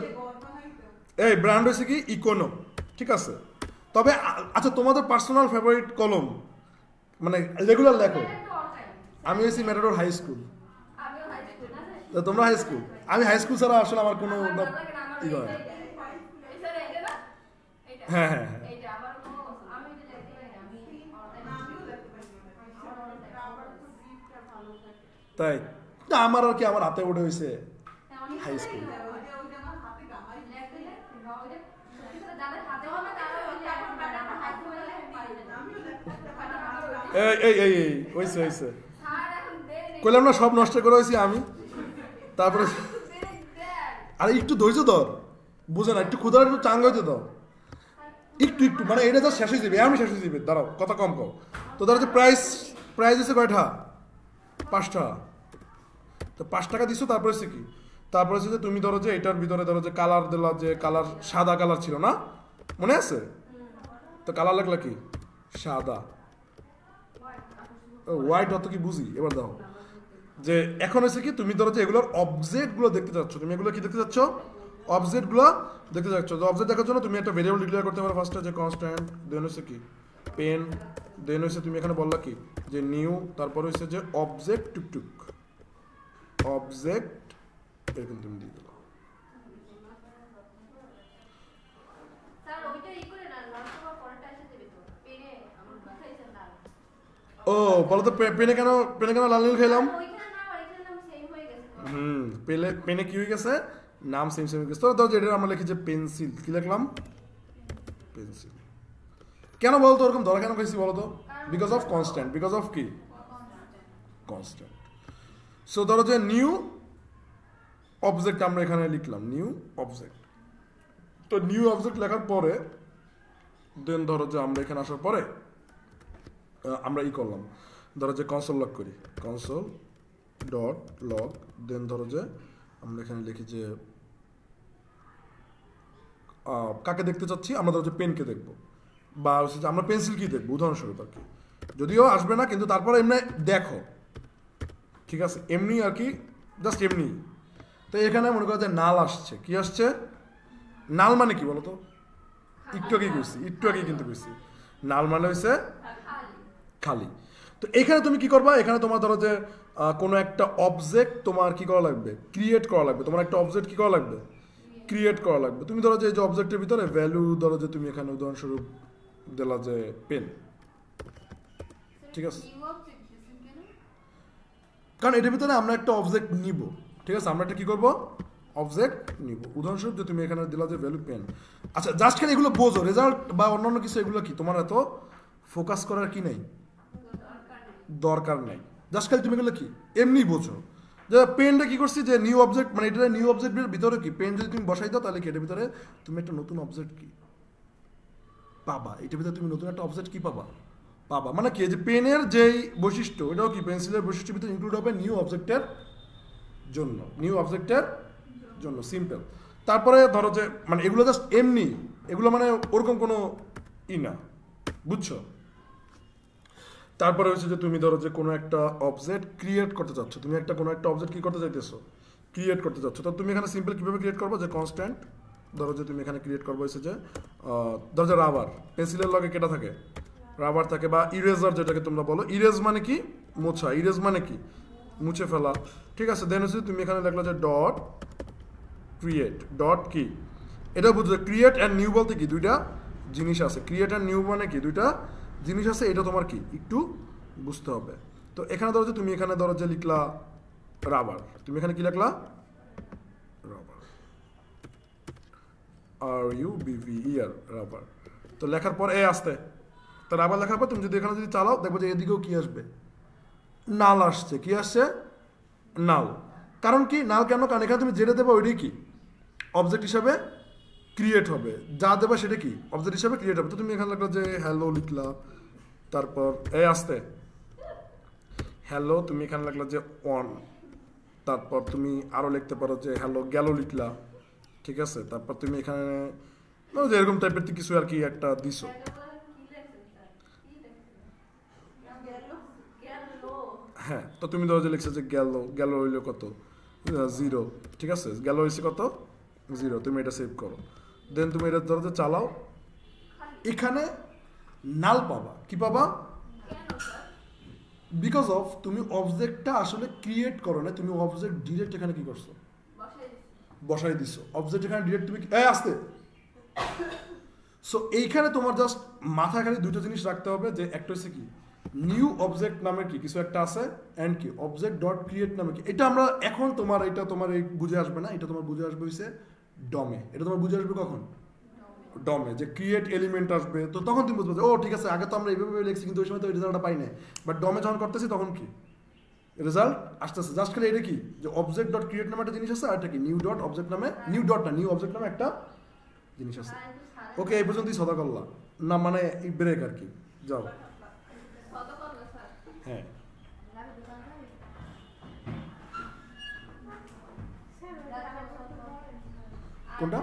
এই ব্র্যান্ড হয়েছে কি ইকোনো, ঠিক আছে। তবে আচ্ছা, তোমাদের পার্সোনাল ফেভারিট কলম মানে রেগুলার লেখো? আমি হয়েছি ম্যাটাডোর হাই স্কুল। তোমরা হাই স্কুল? আমি হাই স্কুল ছাড়া আসলে আমার কোনো ই হয়। হ্যাঁ হ্যাঁ হ্যাঁ, তাই না, আমার আর কি আমার হাতে উঠে হয়েছে হাই স্কুল। হয়েছে কইলাম না, সব নষ্ট করে হয়েছি আমি। তারপরে আরে একটু ধৈর্য ধর, বুঝে না, একটু ক্ষুধার একটু চাঙ্গ হইতে দাও, একটু একটু মানে এটা যা শেষ হয়ে যাবে, আমি শেষ হয়ে যাবে। দাঁড়াও, কথা কম কও তো। ধরো যে প্রাইস হচ্ছে কয়টা? 5 টাকা। তো 5 টাকা দিছো, তারপরে হচ্ছে কি, তারপরে হচ্ছে যে তুমি ধরো যে এটার ভিতরে ধরো যে কালার দিলা, যে কালার সাদা কালার ছিল না, মনে আছে? তো কালার লাগলা কি? সাদা। হোয়াইট অত কি বুঝি? এবার দাও যে এখন হচ্ছে কি, তুমি ধরো যে এগুলোর অবজেক্টগুলো দেখতে চাচ্ছ, তুমি এগুলো কি দেখতে চাচ্ছ? অবজেক্টগুলো দেখতে চাচ্ছ। তো অবজেক্ট দেখার জন্য তুমি একটা ভেরিয়েবল ডিক্লেয়ার করতে পারো ফার্স্টে, যে কনস্ট্যান্ট, দেন হচ্ছে কি পেন, দেন হচ্ছে তুমি এখানে বললা কি যে নিউ, তারপর হচ্ছে যে অবজেক্ট টুকটুক, অবজেক্ট এরকম তুমি দিয়ে দিলো। ও বলো তো, পেনে কেন লাল নীল খেলাম? পেনে কি হয়ে গেছে? নাম সেম হয়ে গেছে। তো ধরো যেটা আমরা লিখি যে পেন্সিল, কি লিখলাম? পেন্সিল। কেন বলতো ওরকম ধরা কেন খাইছি বলো তো? Because of constant. Because of কি? কনস্ট্যান্ট। সো ধরো যে নিউ অবজেক্ট আমরা এখানে লিখলাম, নিউ অবজেক্ট। তো নিউ অবজেক্ট লেখার পরে দেন ধরো যে আমরা এখানে আসার পরে আমরা ই করলাম, ধরো যে কনসোল লগ করি, কনসোল ডট লগ, দেন ধরো যে আমরা এখানে লিখি যে কাকে দেখতে চাচ্ছি, আমরা ধরো যে পেনকে দেখবো, বা হচ্ছে যে আমরা পেন্সিল কি দেখবো, উদাহরণস্বরূপ আর কি। যদিও আসবে না, কিন্তু তারপরে এমনি দেখো, ঠিক আছে, এমনি আর কি, জাস্ট এমনি। তো এখানে মনে করো যে নাল আসছে, কি আসছে? নাল মানে কি বলতো? একটু আগেই কিন্তু কইছি নাল মানে হয়েছে খালি। তো এখানে তুমি কি করবা? এখানে তোমার ধরো যে কোনো একটা অবজেক্ট তোমার কি করা লাগবে? ক্রিয়েট করা লাগবে। তোমার একটা অবজেক্ট কি করা লাগবে? ক্রিয়েট করা লাগবে। তুমি ধরো যে এই যে অবজেক্টের ভিতরে ভ্যালু ধরো যে তুমি এখানে উদাহরণস্বরূপ দিলা যে পেন, ঠিক আছে, কারণ এটার ভিতরে আমরা একটা অবজেক্ট নিব, ঠিক আছে, আমরা একটা কি করবো? অবজেক্ট নিব। উদাহরণস্বরূপ যে তুমি এখানে দিলা যে ভ্যালু পেন। আচ্ছা, জাস্ট খালি এগুলো বোঝো, রেজাল্ট বা অন্যান্য কিছু এগুলো কি তোমার এত ফোকাস করার কি নেই, দরকার নাই। জাস্ট খালি তুমি এগুলো কি এমনি বোঝো যে পেনটা কি করছি, যে নিউ অবজেক্ট, মানে এটা নিউ অবজেক্টের ভিতরে কি পেন যদি তুমি বসাই দাও, তাহলে কি এটার ভিতরে তুমি একটা নতুন অবজেক্ট কি পাবা, এটার ভিতরে তুমি নতুন একটা অবজেক্ট কি পাবা, মানে কি, যে পেনের যেই বৈশিষ্ট্য, এটাও কি পেন্সিলের বৈশিষ্ট্যের ভিতরে ইনক্লুড হবে নিউ অবজেক্টের জন্য, সিম্পল। তারপরে ধরো যে মানে এগুলো জাস্ট এমনি, এগুলো মানে ওরকম কোনো ই না, বুঝছো? তারপরে হচ্ছে যে তুমি ধরো যে কোনো একটা অবজেক্ট ক্রিয়েট করতে চাচ্ছ, তুমি কোনো একটা অবজেক্ট কি করতে চাইতেছো? ক্রিয়েট করতে চাচ্ছ। তো তুমি এখানে সিম্পল কীভাবে ক্রিয়েট করবো? যে কনস্ট্যান্ট, ধরো যে তুমি এখানে ক্রিয়েট করবো হচ্ছে যে ধরো যে রাবার, পেন্সিলের লগে কেটা থাকে? রাবার থাকে, বা ইরেজার যেটাকে তোমরা বলো। ইরেজ মানে কি? মোছা। ইরেজ মানে কি? মুছে ফেলা, ঠিক আছে। দেন হচ্ছে তুমি এখানে লিখলো যে ডট ক্রিয়েট, ডট কি, এটা বুঝছো? ক্রিয়েট অ্যান্ড নিউ বলতে কি দুইটা জিনিস আছে। ক্রিয়েট অ্যান্ড নিউ মানে কি দুইটা জিনিস আছে, এটা তোমার কি একটু বুঝতে হবে। তো এখানে ধরো যে তুমি এখানে ধরো যে লিখলা রাবার, তুমি এখানে কি লিখলা? Rubber, RUBVER, rubber. তো লেখার পর আসতে, তো রাবার লেখার পর তুমি যদি এখানে যদি চালাও, দেখবো যে এদিকেও কি আসবে? নাল আসছে। কি আসছে? নাল। কারণ কি নাল কেন? কারণ এখানে তুমি যেটা দেবে ওইটাই কি অবজেক্ট হিসাবে ক্রিয়েট হবে, যা দেবে সেটা কি অবজেক্ট হিসাবে ক্রিয়েট হবে। তো তুমি এখানে লিখলা যে হ্যালো লিখলা, তারপর এই আসতে হ্যালো, তুমি এখানে লিখলা যে অন, তারপর তুমি আরও লিখতে পারো যে হ্যালো গেল লিখলা, ঠিক আছে। তারপর তুমি এখানে যে এরকম টাইপের কিছু আর কি একটা দিছো। হ্যাঁ, তো তুমি ধরো যে লিখছো যে গেল হইলো কত 0, ঠিক আছে, গেল হয়েছে কত 0, তুমি এটা সেভ করো, দেন তুমি এটা ধরো যে চালাও, এখানে নাল পাবা। কি পাবা? বিকজ অফ তুমি অবজেক্টটা আসলে ক্রিয়েট করো না, তুমি অবজেক্ট ডিরেক্ট এখানে কি করছো বসাই দিছো। অবজেক্ট এখানে ডিরেক্ট তুমি আসতে সো এইখানে তোমার জাস্ট মাথায় খালি দুটো জিনিস রাখতে হবে, যে একটা হচ্ছে কি নিউ অবজেক্ট নামে কি কিছু একটা আছে, অ্যান্ড কি অবজেক্ট ডট ক্রিয়েট নামে কি। এটা আমরা এখন তোমার এই বুঝে আসবে না, এটা তোমার বুঝে আসবে হচ্ছে ডমে। এটা তোমার বুঝে আসবে কখন? ডমে, যে ক্রিয়েট এলিমেন্ট আসবে, তো তখন তুমি বুঝবে ও ঠিক আছে, আগে তো আমরা এইভাবে লিখছি কিন্তু ওই সময় তো রেজাল্টটা পাই না, বাট ডমে যখন করতেছি তখন কি রেজাল্ট আসতেছে। জাস্ট খালি এটা কি যে অবজেক্ট ডট ক্রিয়েট নামে একটা জিনিস আছে, আর এটা কি নিউ ডট অবজেক্ট নামে, নিউ অবজেক্ট নামে একটা জিনিস আছে। ওকে, এই পর্যন্তই সদা করলা না, মানে ব্রেক আর কি, যাও। হ্যাঁ, কোনটা?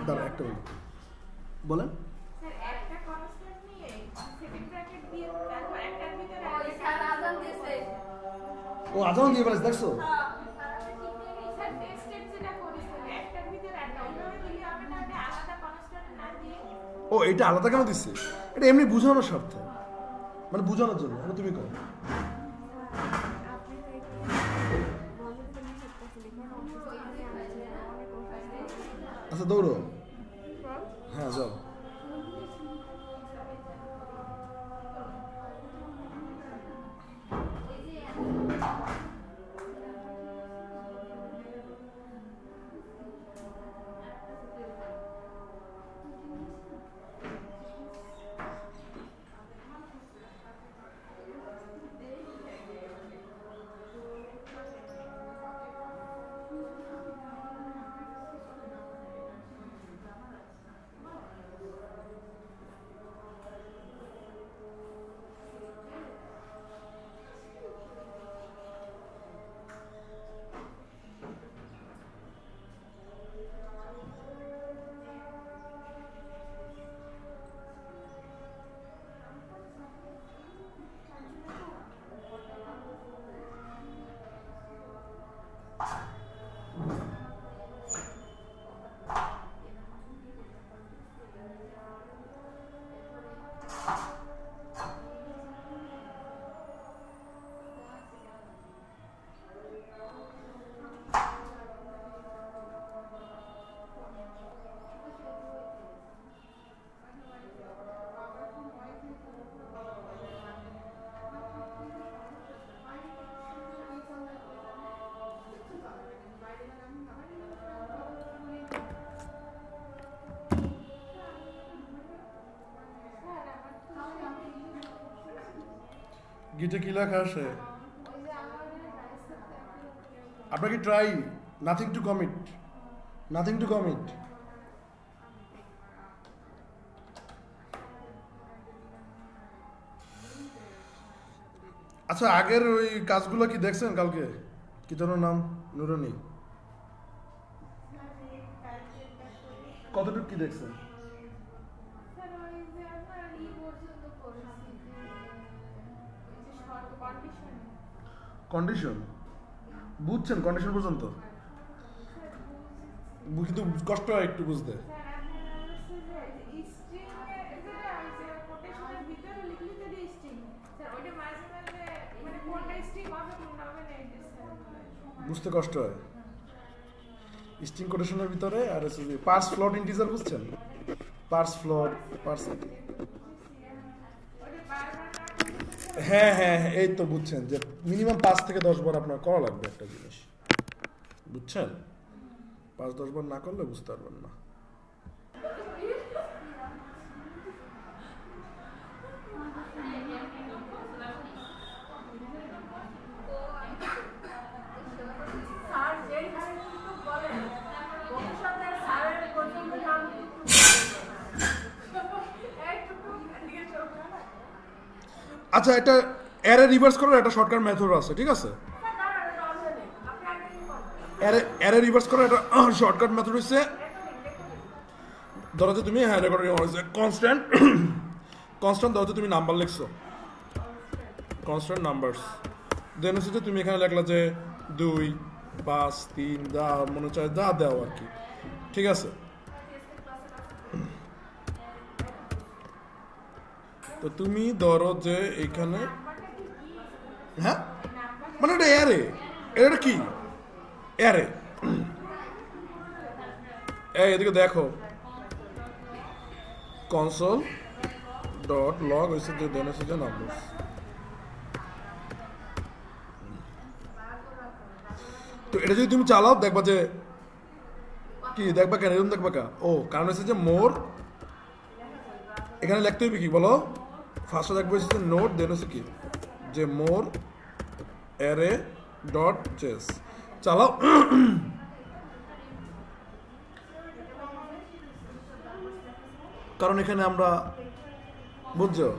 দাঁড়া একটা মিনিট বলেন। ও আজান দিয়ে ফেলেছে, দেখছো? ও এটা আলাদা কেন দিচ্ছে? এটা এমনি বোঝানোর স্বার্থে, মানে বোঝানোর জন্য। এটা তুমি কর। আচ্ছা দৌড়ো, হ্যাঁ যাও। গিটে কি লেখা আসে? আপনার কি try nothing to commit, nothing to commit. আচ্ছা আগের ওই কাজগুলো কি দেখছেন? কালকে কি যেন নাম, নুরানি, কতটুকু কি দেখছেন? কন্ডিশন বুঝছেন? কন্ডিশন পর্যন্ত কিন্তু কষ্ট হয় একটু বুঝতে। বুঝতে কষ্ট হয় স্ট্রিং কোটেশনের ভিতরে। আর পার্স ফ্লোট ইন্টিজার বুঝছেন? পার্স ফ্লোট, পার্স, হ্যাঁ হ্যাঁ এই তো বুঝছেন যে মিনিমাম 5 থেকে 10 বার আপনার করা লাগবে একটা জিনিস, বুঝছেন? 5-10 বার না করলে বুঝতে পারবেন না। আচ্ছা, এটা অ্যারে রিভার্স করার একটা শর্টকাট মেথড আছে, ঠিক আছে? অ্যারে রিভার্স করার একটা শর্টকাট মেথড হচ্ছে, ধরো যে তুমি হ্যাঁ রেকর্ডিং হয়েছে কনস্ট্যান্ট ধরো যে তুমি নাম্বার লিখছো, কনস্ট্যান্ট নাম্বারস, দেন হচ্ছে যে তুমি এখানে লেখলা যে 2 5 3 যা মনে চায় যা দাও আর কি, ঠিক আছে? তো তুমি ধরো যে এইখানে হ্যাঁ মানে এটা অ্যারে, এটা কি অ্যারে, এই এদিকে দেখো কনসোল ডট লগ হয়েছে যে দেন হচ্ছে যে নাম্বারস। তো এটা যদি তুমি চালাও দেখবা যে কি দেখবা, কেন এরকম দেখবা কা, ও কারণ হচ্ছে যে মোর এখানে লিখতে হবে কি বলো, ফার্স্টে দেখবো হচ্ছে নোট, দেন হচ্ছে কি যে মোর অ্যারে ডট জেস, চালাও। কারণ এখানে আমরা বুঝছো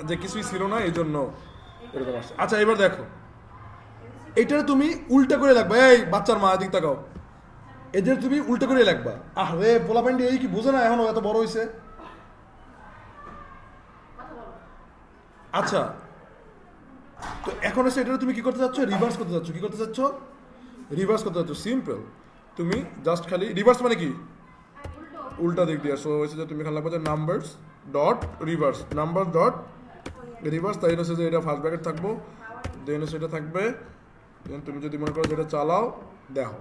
যে কিছুই ছিল না, এই জন্য এরকম আসছে। আচ্ছা এবার দেখো, এইটারে তুমি উল্টা করে লাগবা, এই বাচ্চার মা দিক তাকাও, এদের তুমি উল্টা করে লাগবা। আরে পোলা প্যান্টি এই কি বুঝে না এখনো, এত বড় হয়েছে। আচ্ছা তো এখন এসে এটা তুমি কি করতে চাচ্ছ, রিভার্স করতে চাচ্ছ, কি করতে চাচ্ছ, রিভার্স করতে চাচ্ছ। সিম্পল, তুমি জাস্ট খালি রিভার্স মানে কি উল্টা দিক দিয়ে, সো হচ্ছে যে তুমি খালি লাগবে যে numbers dot reverse, number dot reverse, তাই হচ্ছে যে এটা ফার্স্ট ব্র্যাকেট থাকবো, দেন হচ্ছে এটা থাকবে, দেন তুমি যদি মনে করো যেটা চালাও দেখো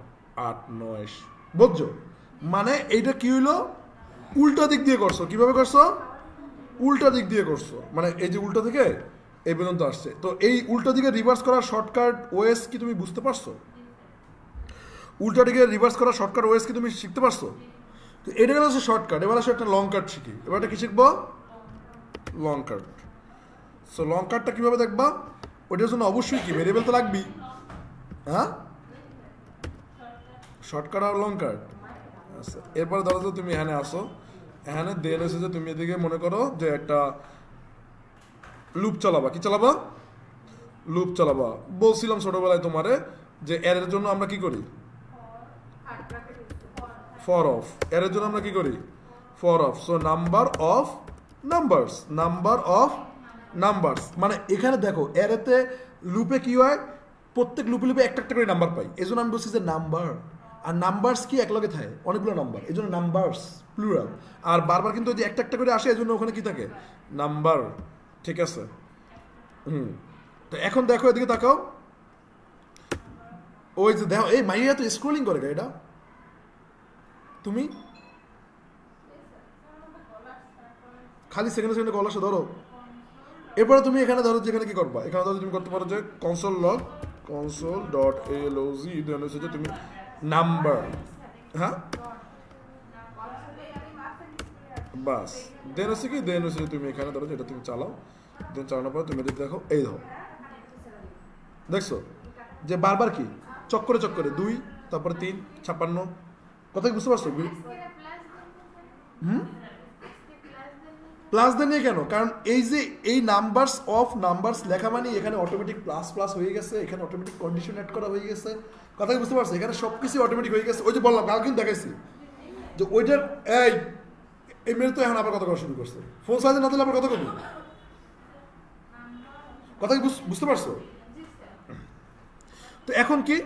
8 9, বুঝছো? মানে এইটা কি হইলো, উল্টা দিক দিয়ে করছো। কিভাবে করছো, উল্টা দিক দিয়ে করছো, মানে এই যে উল্টা থেকে এই পর্যন্ত আসছে। তো এই উল্টা দিকে রিভার্স করার শর্টকাট ওএস কি তুমি বুঝতে পারছো? উল্টা দিকে রিভার্স করার শর্টকাট ওএস কি তুমি শিখতে পারছো? তো এটা গেল হচ্ছে শর্টকাট। এবার আসলে একটা লং কাট শিখি। এবার একটা কি শিখবো, লং কাট। সো লং কাটটা কীভাবে দেখবা, ওইটার জন্য অবশ্যই কি ভেরিয়েবল তো লাগবেই, হ্যাঁ, শর্টকাট আর লং কাট। আচ্ছা এরপরে ধরো যে তুমি এখানে আসো, এখানে দেন এসে যে তুমি এদিকে মনে করো যে একটা লুপ চালাবা, কি চালাবা, লুপ চালাবা। বলছিলাম ছোটবেলায় তোমারে যে এর জন্য আমরা কি করি, ফর অফ, এর জন্য আমরা কি করি, for of. So number of numbers, number of numbers, মানে এখানে দেখো এরেতে লুপে কি হয়, প্রত্যেক লুপে লুপে একটা একটা করে নাম্বার পাই, এই জন্য আমি বলছি যে নাম্বার। আর নাম্বারস কি একলগে থাকে, অনেকগুলো নাম্বার, এই জন্য নাম্বারস প্লুরাল। আর বারবার কিন্তু যে একটা একটা করে আসে, এই জন্য ওখানে কি থাকে, নাম্বার, ঠিক আছে? তো এখন দেখো এদিকে তাকাও, ওই যে দেখো এই মাইয়া তো স্ক্রলিং করে এটা, তুমি খালি সেকেন্ডে সেকেন্ডে কল আসে ধরো। এরপরে তুমি এখানে ধরো যেখানে কি করবা, এখানে ধরো তুমি করতে পারো যে console log, console dot LOG, দেন হচ্ছে যে তুমি নাম্বার, হ্যাঁ বাস, দেন হচ্ছে কি, দেন হচ্ছে তুমি এখানে ধরো যেটা তুমি চালাও, দেন চালানোর পর তুমি দেখো এই ধরো, দেখছো যে বারবার কি চক্করে চক্করে 2 তারপরে 3 56, কথা কি বুঝতে পারছো? প্লাস দেন নিয়ে কেন, কারণ এই যে এই নাম্বারস অফ নাম্বারস লেখা মানে এখানে অটোমেটিক প্লাস প্লাস হয়ে গেছে, এখানে অটোমেটিক কন্ডিশন অ্যাড করা হয়ে গেছে, কথা কি বুঝতে পারছো? এখানে সব কিছু অটোমেটিক হয়ে গেছে। ওই যে বললাম কাল কিন্তু দেখাইছি যে ওইটার এই মেয়ে তো এখন আবার কথা করা শুরু করছে, ফোন সাইজে না দিলে আবার কথা কবি, কথা কি বুঝতে পারছো? তো এখন কি,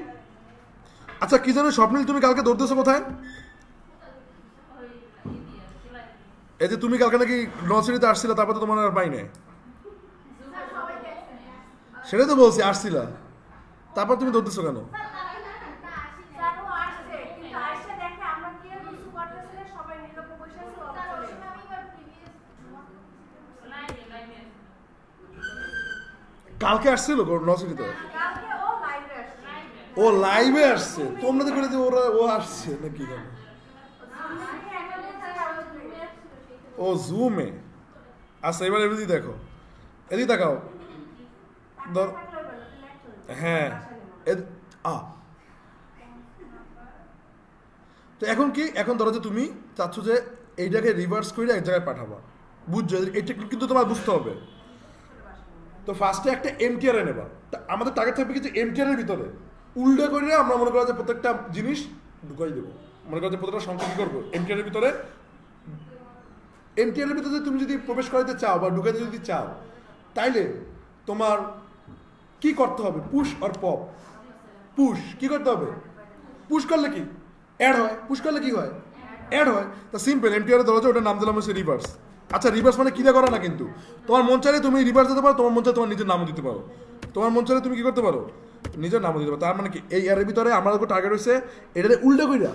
আচ্ছা কি জানো স্বপ্নিল, তুমি কালকে দৌড়তেছো কোথায়? এই যে তুমি কালকে নাকি নর্সারিতে আসছিলা, তারপর তো তোমার আর পাই নাই, সেটাই তো বলছি আসছিলা, তারপর তুমি দৌড়তেছো কেন? কালকে আসছিল নর্সারিতে, ও লাইভে আসছে, তোমরা তো করে যে ওরা ও আসছে নাকি জানো, ও জুমে। আচ্ছা এবার এদিকে দেখো, এদিকে দেখাও, হ্যাঁ তো এখন কি, এখন ধরো যে তুমি চাচ্ছ যে এইটাকে রিভার্স করে এক জায়গায় পাঠাবা, বুঝছো? এটা কিন্তু তোমার বুঝতে হবে। তো ফার্স্টে একটা এমটিআর নেবা, আমাদের টার্গেট থাকবে কিছু এমটিআর এর ভিতরে উল্টা করে আমরা মনে করা যে প্রত্যেকটা জিনিস ঢুকাই দেবো, মনে করা যে প্রত্যেকটা সংখ্যা কী করবো এমটিআর এর ভিতরে। এমটিআর এর ভিতরে তুমি যদি প্রবেশ করাতে চাও বা ঢুকাতে যদি চাও, তাইলে তোমার কি করতে হবে? পুশ আর পপ। পুশ কি করতে হবে? পুশ করলে কি অ্যাড হয়, পুশ করলে কি হয়? অ্যাড হয়। তা সিম্পল, এমটিআর এর দরজা ওটার নাম দিলাম হচ্ছে রিভার্স। আচ্ছা, রিভার্স মানে কিরা করা না, কিন্তু তোমার মন চাইলে তুমি রিভার্স দিতে পারো, তোমার মন চাইলে তোমার নিজের নামও দিতে পারো, তোমার মন চাইলে তুমি কি করতে পারো? নিজের নামও দিতে পারো। তার মানে কি এই এর ভিতরে আমার টার্গেট হয়েছে এটাতে উল্টা কইরা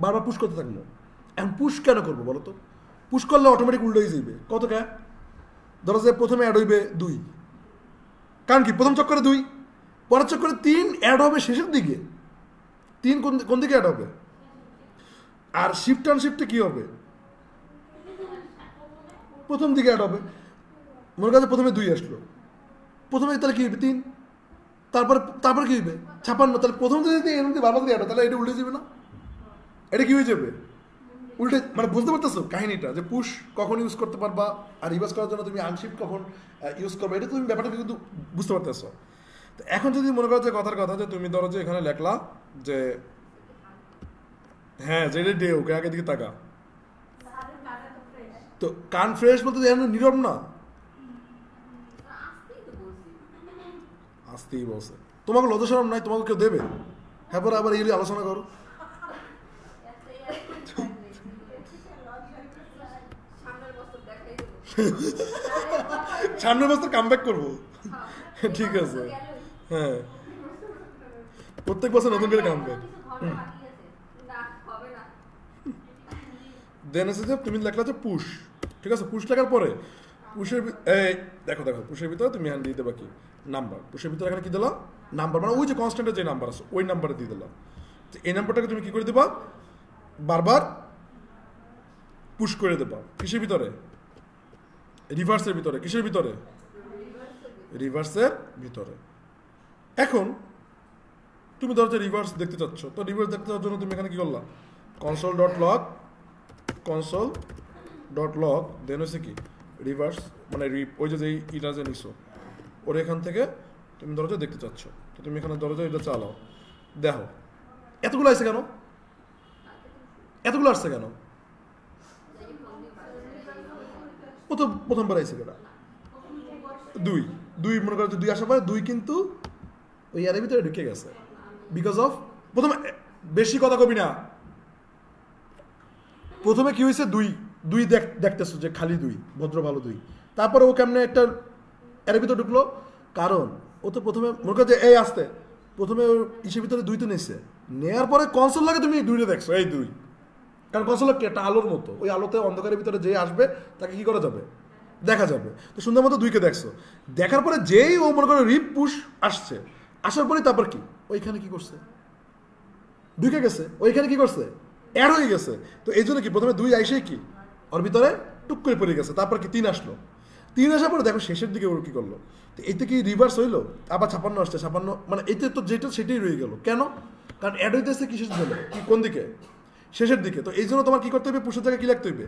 বারবার পুশ করতে থাকবো। এখন পুশ কেন করবো বলো তো? পুশ করলে অটোমেটিক উল্টো হয়ে যাবে। কত কে ধরো যে প্রথমে অ্যাড হইবে 2, কারণ কি প্রথম চক্করে 2, পরের চক্করে 3 অ্যাড হবে শেষের দিকে। 3 কোন দিকে অ্যাড হবে? আর শিফট অ্যান্ড শিফটে কি হবে? প্রথম দিকে অ্যাড হবে। মনে কাছে প্রথমে 2 আসলো, প্রথমে তাহলে কি হবে? 3, তারপরে কি হবে? 56। তাহলে প্রথম যদি এর মধ্যে বারবার অ্যাড হয় তাহলে এটা উল্টে যাবে না? এটা কি হয়ে যাবে? উল্টে। মানে বুঝতে পারতেছো কাহিনীটা, যে পুশ কখন ইউজ করতে পারবা আর রিভার্স করার জন্য তুমি আনশিফট কখন ইউজ করবে, এটা তুমি ব্যাপারটা কিন্তু বুঝতে পারতেছো। তো এখন যদি মনে করো যে কথার কথা যে তুমি ধরো যে এখানে লেখলা যে হ্যাঁ যেটা ডে ওকে আগে দিকে তাকা, তো কান ফ্রেশ বলতে এখন নীরব না, আসতেই বলছে। তোমাকে লজ্জা শরম নাই? তোমাকে কেউ দেবে? হ্যাঁ, পরে আবার এগুলি আলোচনা করো। সামনের বছর কামব্যাক করবো, ঠিক আছে? হ্যাঁ, প্রত্যেক বছর নতুন করে কামব্যাক। দেন এসে যে তুমি লেখলা যে পুশ, ঠিক আছে? পুশ লেখার পরে পুশের দেখো পুশের ভিতরে তুমি হ্যান্ড দিয়ে দেবা কি নাম্বার। পুশের ভিতরে এখানে কি দিলা? নাম্বার, মানে ওই যে কনস্ট্যান্টের যে নাম্বার আছে ওই নাম্বারে দিয়ে দিলা। তো এই নাম্বারটাকে তুমি কি করে দেবা? বারবার পুশ করে দেবা। কিসের ভিতরে? রিভার্সের ভিতরে। কিসের ভিতরে? রিভার্সের ভিতরে। এখন তুমি ধরো যে রিভার্স দেখতে চাচ্ছ, তো রিভার্স দেখতে চাওয়ার জন্য তুমি এখানে কি করলা? কনসোল ডট লগ দেন হচ্ছে কি রিভার্স, মানে ওই যে ইটা যে নিছো ওর এখান থেকে তুমি ধরো যে দেখতে চাচ্ছ, তো তুমি এখানে ধরো যে এটা চালাও। দেখো এতগুলো আসছে কেন? এতগুলো আসছে কেন? প্রথমবার আইসে কেটা 2 মনে করো 2 আসার পরে 2 কিন্তু ওই এর ভিতরে ঢুকে গেছে বিকজ অফ প্রথমে বেশি কথা কবি না। প্রথমে কি হয়েছে? 2 দেখতেছো যে খালি 2 ভদ্র ভালো 2, তারপরে ও কেমনে একটা এর ভিতরে ঢুকলো? কারণ ও তো প্রথমে মনে করো যে এই আসতে প্রথমে ওর ইসের ভিতরে 2 তো নিচ্ছে, নেওয়ার পরে কনসোল লাগে তুমি 2 দেখছো, এই 2, কারণ কনসোল একটা আলোর মতো, ওই আলোতে অন্ধকারের ভিতরে যে আসবে তাকে কি করা যাবে? দেখা যাবে। তো সুন্দর মতো 2কে দেখছো, দেখার পরে যেই ও মনে করো রিপ পুশ আসছে, আসার পরে তারপর কি ওইখানে কি করছে? ঢুকে গেছে। ওইখানে কি করছে? অ্যাড হয়ে গেছে। তো এই জন্য কি প্রথমে 2 আইসেই কি ওর ভিতরে টুক করে পড়ে গেছে, তারপর কি 3 আসলো। 3 আসার পরে দেখো শেষের দিকে ওর কি করলো? তো এতে কি রিভার্স হইলো? আবার 56 আসছে, 56 মানে এতে তো যেটা সেটাই রয়ে গেল। কেন? কারণ অ্যাড হইতেছে কিসের জন্য? কি কোন দিকে? শেষের দিকে। তো এই জন্য তোমার কি করতে হবে? পুশের জায়গায় কি লিখতে হইবে?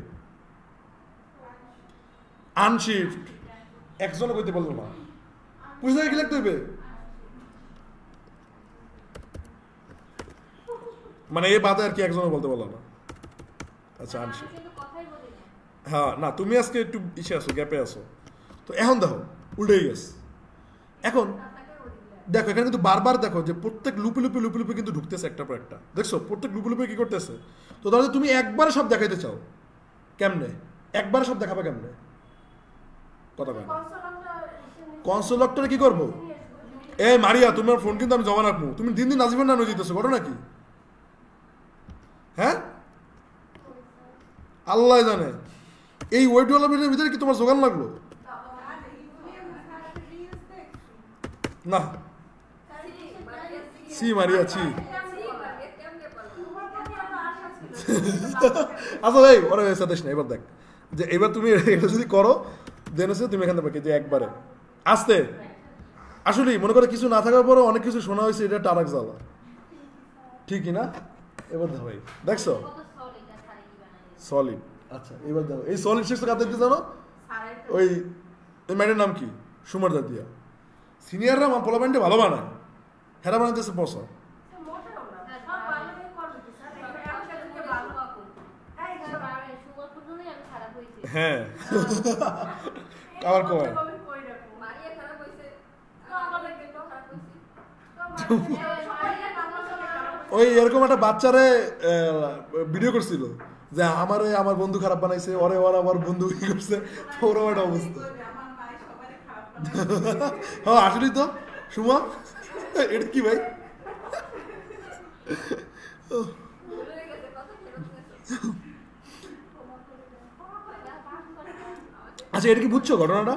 আনশিফট। একজনও কইতে বললো না। পুশের জায়গায় কি লিখতে হইবে? মানে এই বাদে আর কি একজনও বলতে পারলো না। আচ্ছা, আনশিফট। হ্যাঁ, না তুমি আজকে একটু ইসে আসো, গ্যাপে আসো। তো এখন দেখো উল্টে গেছে। এখন দেখো এখানে কিন্তু বারবার দেখো যে প্রত্যেক লুপে কিন্তু ঢুকতেছে একটা পর একটা। দেখছো প্রত্যেক লুপে কি করতেছে? তো ধরো তুমি একবারে সব দেখাইতে চাও, কেমনে? একবারে সব দেখাবে কেমনে? কথা বল। কনসোল লকটারে কি করবো? মারিয়া, তোমার ফোন কিন্তু আমি জমা রাখবো। তুমি দিন নাজিবের নাম যেতেছো, ঘটনা কি? হ্যাঁ, আল্লাহ জানে। এই ওয়েটওয়ালা ভিতরে কি তোমার জোগান লাগলো? না, সি মারিয়া ছি। আচ্ছা ভাই, ওরা সাদেশ না। এবার দেখ যে এবার তুমি এটা যদি করো দেন হচ্ছে তুমি এখান থেকে যে একবারে আসতে আসলেই মনে করে কিছু না থাকার পরে অনেক কিছু শোনা হয়েছে, এটা টারাক জ্বালা, ঠিকই না? এবার ভাই দেখছো সলিড। আচ্ছা এবার দেখো এই সলিড শেক্স কাদের দিতে জানো ওই এই ম্যাডের নাম কি সুমার দাদিয়া সিনিয়ররা আমার পোলাপ্যান্টে ভালো বানায় হেরা বানাইতেছে পয়সা হ্যাঁ আবার কয় ওই এরকম একটা বাচ্চারে ভিডিও করছিল যে আমারে আমার বন্ধু খারাপ বানাইছে ওরে ওর আমার বন্ধু কি করছে ওরও একটা অবস্থা হ্যাঁ আসলেই তো সুমা এটা কি ভাই আচ্ছা এটা কি বুঝছো ঘটনাটা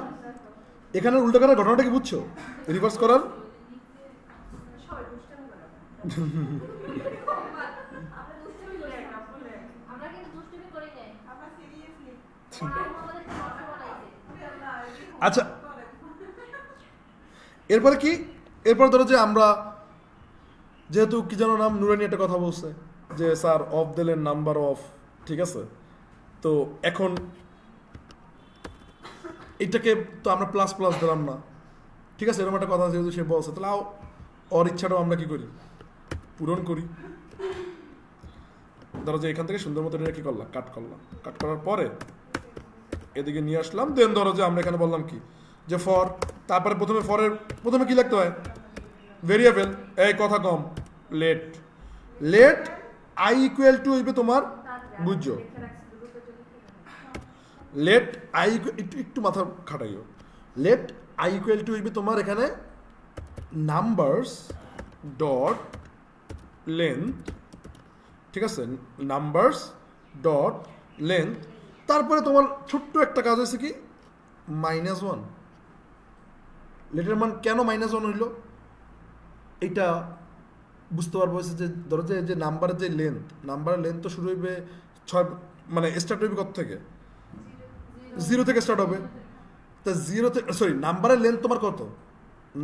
এখানে উল্টো করার ঘটনাটা কি বুঝছো রিভার্স করার আচ্ছা এরপরে কি এরপর ধরো যে আমরা যেহেতু কি যেন নাম নুরানি একটা কথা বলছে যে স্যার অফ দিলেন নাম্বার অফ ঠিক আছে তো এখন এটাকে তো আমরা প্লাস প্লাস দিলাম না ঠিক আছে এরকম একটা কথা যেহেতু সে বলছে তাহলে ওর ইচ্ছাটাও আমরা কি করি পূরণ করি ধরো যে এখান থেকে সুন্দর মতো এটা কি করলাম কাট করার পরে এদিকে নিয়ে আসলাম দেন ধরো যে আমরা এখানে বললাম কি যে ফর তারপরে প্রথমে কি লিখতে হয় ভেরিয়েবল এই কথা কম লেট আই ইকুয়াল টু হইবে তোমার বুঝছো লেট আই একটু মাথা খাটাইও লেট আই ইকুয়াল টু হইবে তোমার এখানে নাম্বারস ডট লেন্থ ঠিক আছে নাম্বারস ডট লেন্থ তারপরে তোমার ছোট্ট একটা কাজ হয়েছে কি -1 লেটের মান কেন -1 হইল এইটা বুঝতে পারবো যে ধরো যে নাম্বারের যে নাম্বারের লেন্থ তো শুরু হইবে 6 মানে স্টার্ট হইবে কত থেকে 0 থেকে স্টার্ট হবে তা 0 থেকে সরি নাম্বারের লেন্থ তোমার কত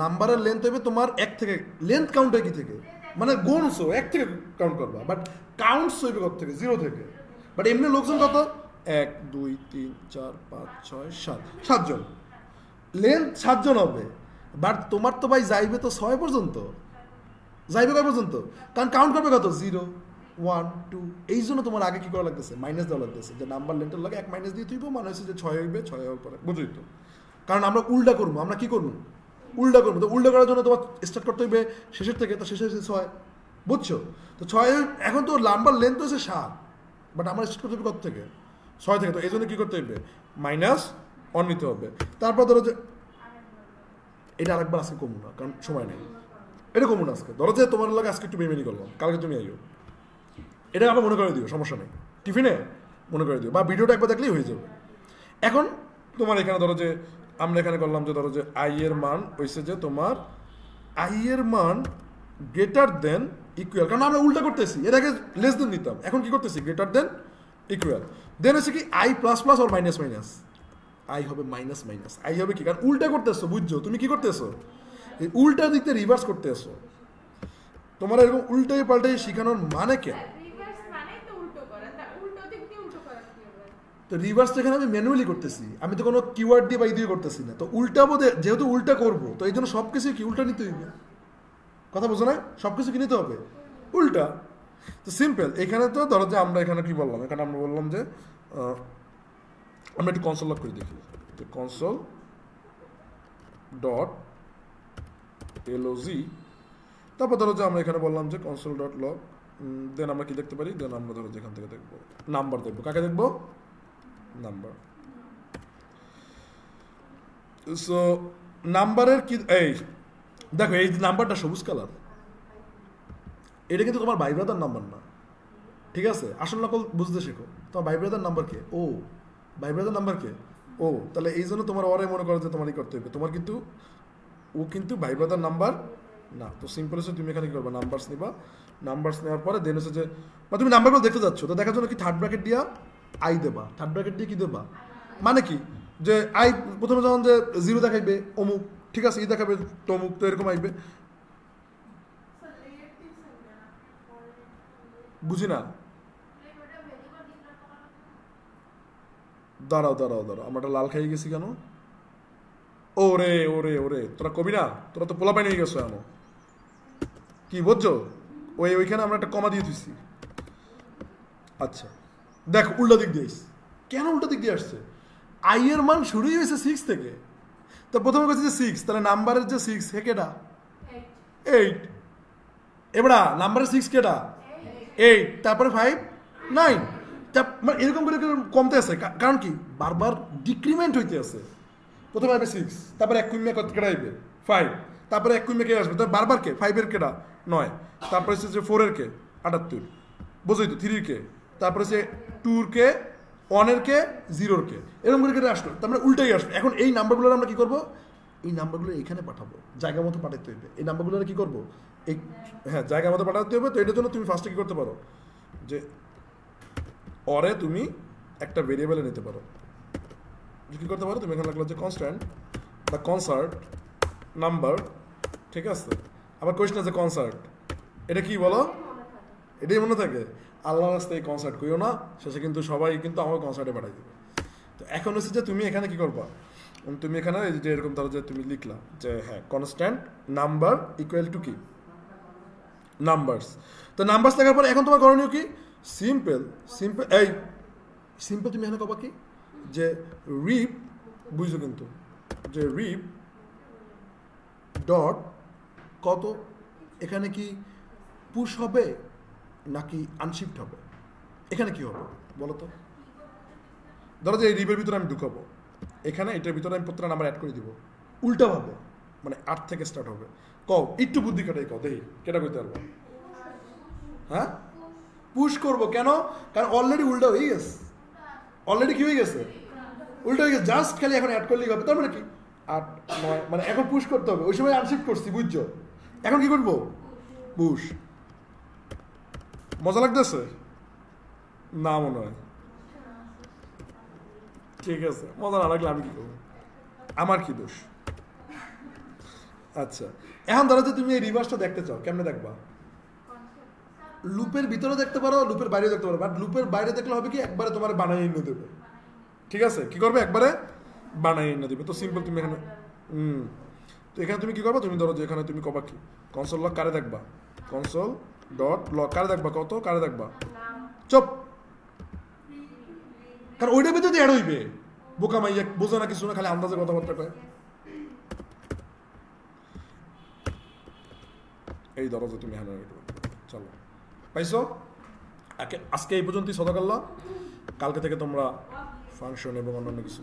নাম্বারের লেন্থ হইবে তোমার 1 থেকে লেন্থ কাউন্ট হয় কি থেকে মানে গুণছো 1 থেকে কাউন্ট করবা বাট কাউন্টস হইবে কত থেকে 0 থেকে বাট এমনি লোকজন কত 1 2 3 4 5 6 7 7জন লেন্থ 7জন হবে বাট তোমার তো ভাই যাইবে তো 6 পর্যন্ত যাইবে কয় পর্যন্ত কারণ কাউন্ট করবে কত 0 1 2 এই জন্য তোমার আগে কি করা লাগতেছে মাইনাস দেওয়া লাগতেছে যে নাম্বার লেন্থের লাগে 1 মাইনাস দিয়ে তুইব মানে হচ্ছে যে 6 হইবে 6 হওয়ার পরে বুঝলি তো কারণ আমরা উল্টা করবো আমরা কি করবো উল্টা করবো তো উল্টা করার জন্য তোমার স্টার্ট করতে হইবে শেষের থেকে তো শেষে হচ্ছে 6 বুঝছো তো 6 এখন তো নাম্বার লেন্থ হচ্ছে 7 বাট আমরা স্টার্ট করতে হবে কত থেকে 6 থেকে তো এই জন্য কী করতে হইবে -1 নিতে হবে তারপর ধরো যে এটা আরেকবার আজকে কমু না কারণ সময় নেই এটা কমু না আজকে ধরো যে তোমার লাগে আজকে একটু বেমেনি করলাম কালকে তুমি আইও এটা আবার মনে করে দিও সমস্যা নেই টিফিনে মনে করে দিও বা ভিডিওটা একবার দেখলেই হয়ে যাবে এখন তোমার এখানে ধরো যে আমরা এখানে করলাম যে ধরো যে আই এর মান হয়েছে যে তোমার আই এর মান গ্রেটার দেন ইকুয়াল কারণ আমরা উল্টা করতেছি এর আগে লেস দেন দিতাম এখন কি করতেছি গ্রেটার দেন ইকুয়াল দেন হচ্ছে কি আই প্লাস প্লাস আর মাইনাস মাইনাস আই হবে মাইনাস মাইনাস আই হবে কি কারণ উল্টা করতেছো বুঝছো তুমি কি করতেছো উল্টা দিকতে রিভার্স করতেছো তোমার এরকম উল্টাই পাল্টাই শেখানোর মানে কেন তো রিভার্স এখানে আমি ম্যানুয়ালি করতেছি আমি তো কোনো কিওয়ার্ড দিয়ে বাই দিয়ে করতেছি না তো উল্টা বোধে যেহেতু উল্টা করবো তো এই জন্য সব কিছু কি উল্টা নিতে হইবে কথা বোঝো না সব কিছু কি নিতে হবে উল্টা তো সিম্পল এখানে তো ধরো যে আমরা এখানে কি বললাম এখানে আমরা বললাম যে আমরা একটু কনসোল লক করে দেখি তো কনসোল ডট এলওজি তারপর ধরো যে আমরা এখানে বললাম যে কনসোল ডট লক দেন আমরা কি দেখতে পারি দেন আমরা ধরো যেখান থেকে দেখবো নাম্বার দেখবো কাকে দেখবো নাম্বার সো নাম্বারের কি এই দেখো এই নাম্বারটা সবুজ কালার এটা কিন্তু তোমার ভাই ব্রাদার নাম্বার না ঠিক আছে আসল নকল বুঝতে শেখো তোমার ভাই ব্রাদার নাম্বার কে ও ভাই ব্রাদার নাম্বার কে ও তাহলে এই জন্য তোমার ওরাই মনে করো যে তোমারই করতে হবে তোমার কিন্তু ও কিন্তু ভাই ব্রাদার নাম্বার না তো সিম্পল হচ্ছে তুমি এখানে কি করবে নাম্বারস নিবা নাম্বারস নেওয়ার পরে দেন হচ্ছে যে বা তুমি নাম্বারগুলো দেখতে যাচ্ছ তো দেখার জন্য কি থার্ড ব্র্যাকেট দিয়া আই দেবা থার্ড ব্র্যাকেট দিয়ে কি দেবা মানে কি যে আই প্রথমে যখন যে 0 দেখাইবে অমুক ঠিক আছে ই দেখাবে তমুক তো এরকম আইবে বুঝি না দাঁড়াও দাঁড়াও দাঁড়াও, আমরা একটা লাল খাইয়ে গেছি কেন? ওরে ওরে ওরে, তোরা কবি না, তোরা তো পোলা পাই নিয়ে গেছো এমন, কি বুঝছো? ওইখানে আমরা একটা কমা দিয়ে দিচ্ছি। আচ্ছা দেখ, উল্টা দিক দিয়ে আসছে। কেন উল্টা দিক দিয়ে আসছে? আই এর মান শুরুই হয়েছে 6 থেকে। তো প্রথমে বলছে যে 6, তাহলে নাম্বারের যে 6 হে কেটা? 8। এবারে নাম্বারের 6 কেটা? 8, তারপরে 5 9, মানে এরকম করে কমতে আছে। কারণ কি বারবার ডিক্রিমেন্ট হইতে আছে। প্রথমে আসবে 6, তারপরে 1 কমে কত কেটা আসবে? 5, তারপরে 1 কমে কে আসবে? তারপর বারবার কে? 5 এর কেটা 9, তারপরে হচ্ছে যে 4 এর কে 78, বুঝই তো 3 এর কে, তারপরে হচ্ছে 2 এর কে, 1 এর কে, 0 এর কে, এরকম করে কেটে আসলো। তার মানে উল্টাই আসবে। এখন এই নাম্বারগুলো আমরা কি করব? এই নাম্বারগুলো এখানে পাঠাবো, জায়গা মতো পাঠাতে হবে। এই নাম্বারগুলো কি করব? এই হ্যাঁ, জায়গা মতো পাঠাতে হবে। তো এটার জন্য তুমি ফার্স্টে কি করতে পারো, যে অরে তুমি একটা ভেরিয়েবলে নিতে পারো। কি করতে পারো? তুমি এখানে লাগলো যে কনস্ট্যান্ট বা কনসার্ট নাম্বার, ঠিক আছে? আবার কোয়েশ্চন আছে কনসার্ট, এটা কি বলো? এটাই মনে থাকে। আল্লাহ রাস্তায় এই কনসার্ট করিও না, শেষে কিন্তু সবাই কিন্তু আমার কনসার্টে পাঠাই দেবে। তো এখন হচ্ছে যে তুমি এখানে কি করবা, তুমি এখানে যে এরকম ধরো যে তুমি লিখলা যে হ্যাঁ কনস্ট্যান্ট নাম্বার ইকুয়াল টু কি নাম্বারস। তো নাম্বারস লেখার পরে এখন তোমার করণীয় কি? সিম্পল সিম্পল এই সিম্পল তুমি এখানে কবা কি, যে রিপ, বুঝছো কিন্তু, যে রিপ ডট কত, এখানে কি পুশ হবে নাকি আনশিফট হবে? এখানে কি হবে বলো তো? ধরো যে এই রিপের ভিতরে আমি ঢুকাবো, এখানে এটার ভিতরে আমি প্রত্যেকটা নাম্বার অ্যাড করে দিব উল্টাভাবে, মানে 8 থেকে স্টার্ট হবে। কও, একটু বুদ্ধি কাটাই কও, দেখি কেটা করতে পারবো। হ্যাঁ, পুশ করবো কেন? কারণ অলরেডি উল্টা হয়ে গেছে। অলরেডি কি হয়ে গেছে? উল্টা হয়ে গেছে। জাস্ট খালি এখন অ্যাড করলেই হবে। তার মানে কি 8 9, মানে এখন পুশ করতে হবে। ওই সময় আনশিফট করছি, বুঝছো? এখন কি করবো? পুশ। মজা লাগতেছে না মনে হয়? ঠিক আছে, মজা না লাগলে আমি কি করবো? আমার কি দোষ? আচ্ছা, এখন ধরো যে তুমি এই রিভার্সটা দেখতে চাও, কেমনে দেখবা? লুপের ভিতরে দেখতে পারো, লুপের বাইরে দেখতে পারো। বাট লুপের বাইরে দেখলে হবে কি, একবারে তোমার বানাই এনে দেবে। ঠিক আছে, কি করবে? একবারে বানাই এনে দেবে। তো সিম্পল তুমি এখানে তো এখানে তুমি কি করবা? তুমি ধরো যে এখানে তুমি কবা কি, কনসোল লগ কারে দেখবা? কনসোল ডট লগ কারে দেখবা? কত কারে দেখবা? চুপ, কারণ ওইটার ভিতরে অ্যাড হইবে। বোকা মাইয়া বোঝো না কিছু না, খালি আন্দাজে কথাবার্তা কয়। এই ধরো যে তুমি হ্যান্ডেল চলো, পাইছো? আজকে এই পর্যন্তই সদাকাল্লাহ। কালকে থেকে তোমরা ফাংশন এবং অন্যান্য কিছু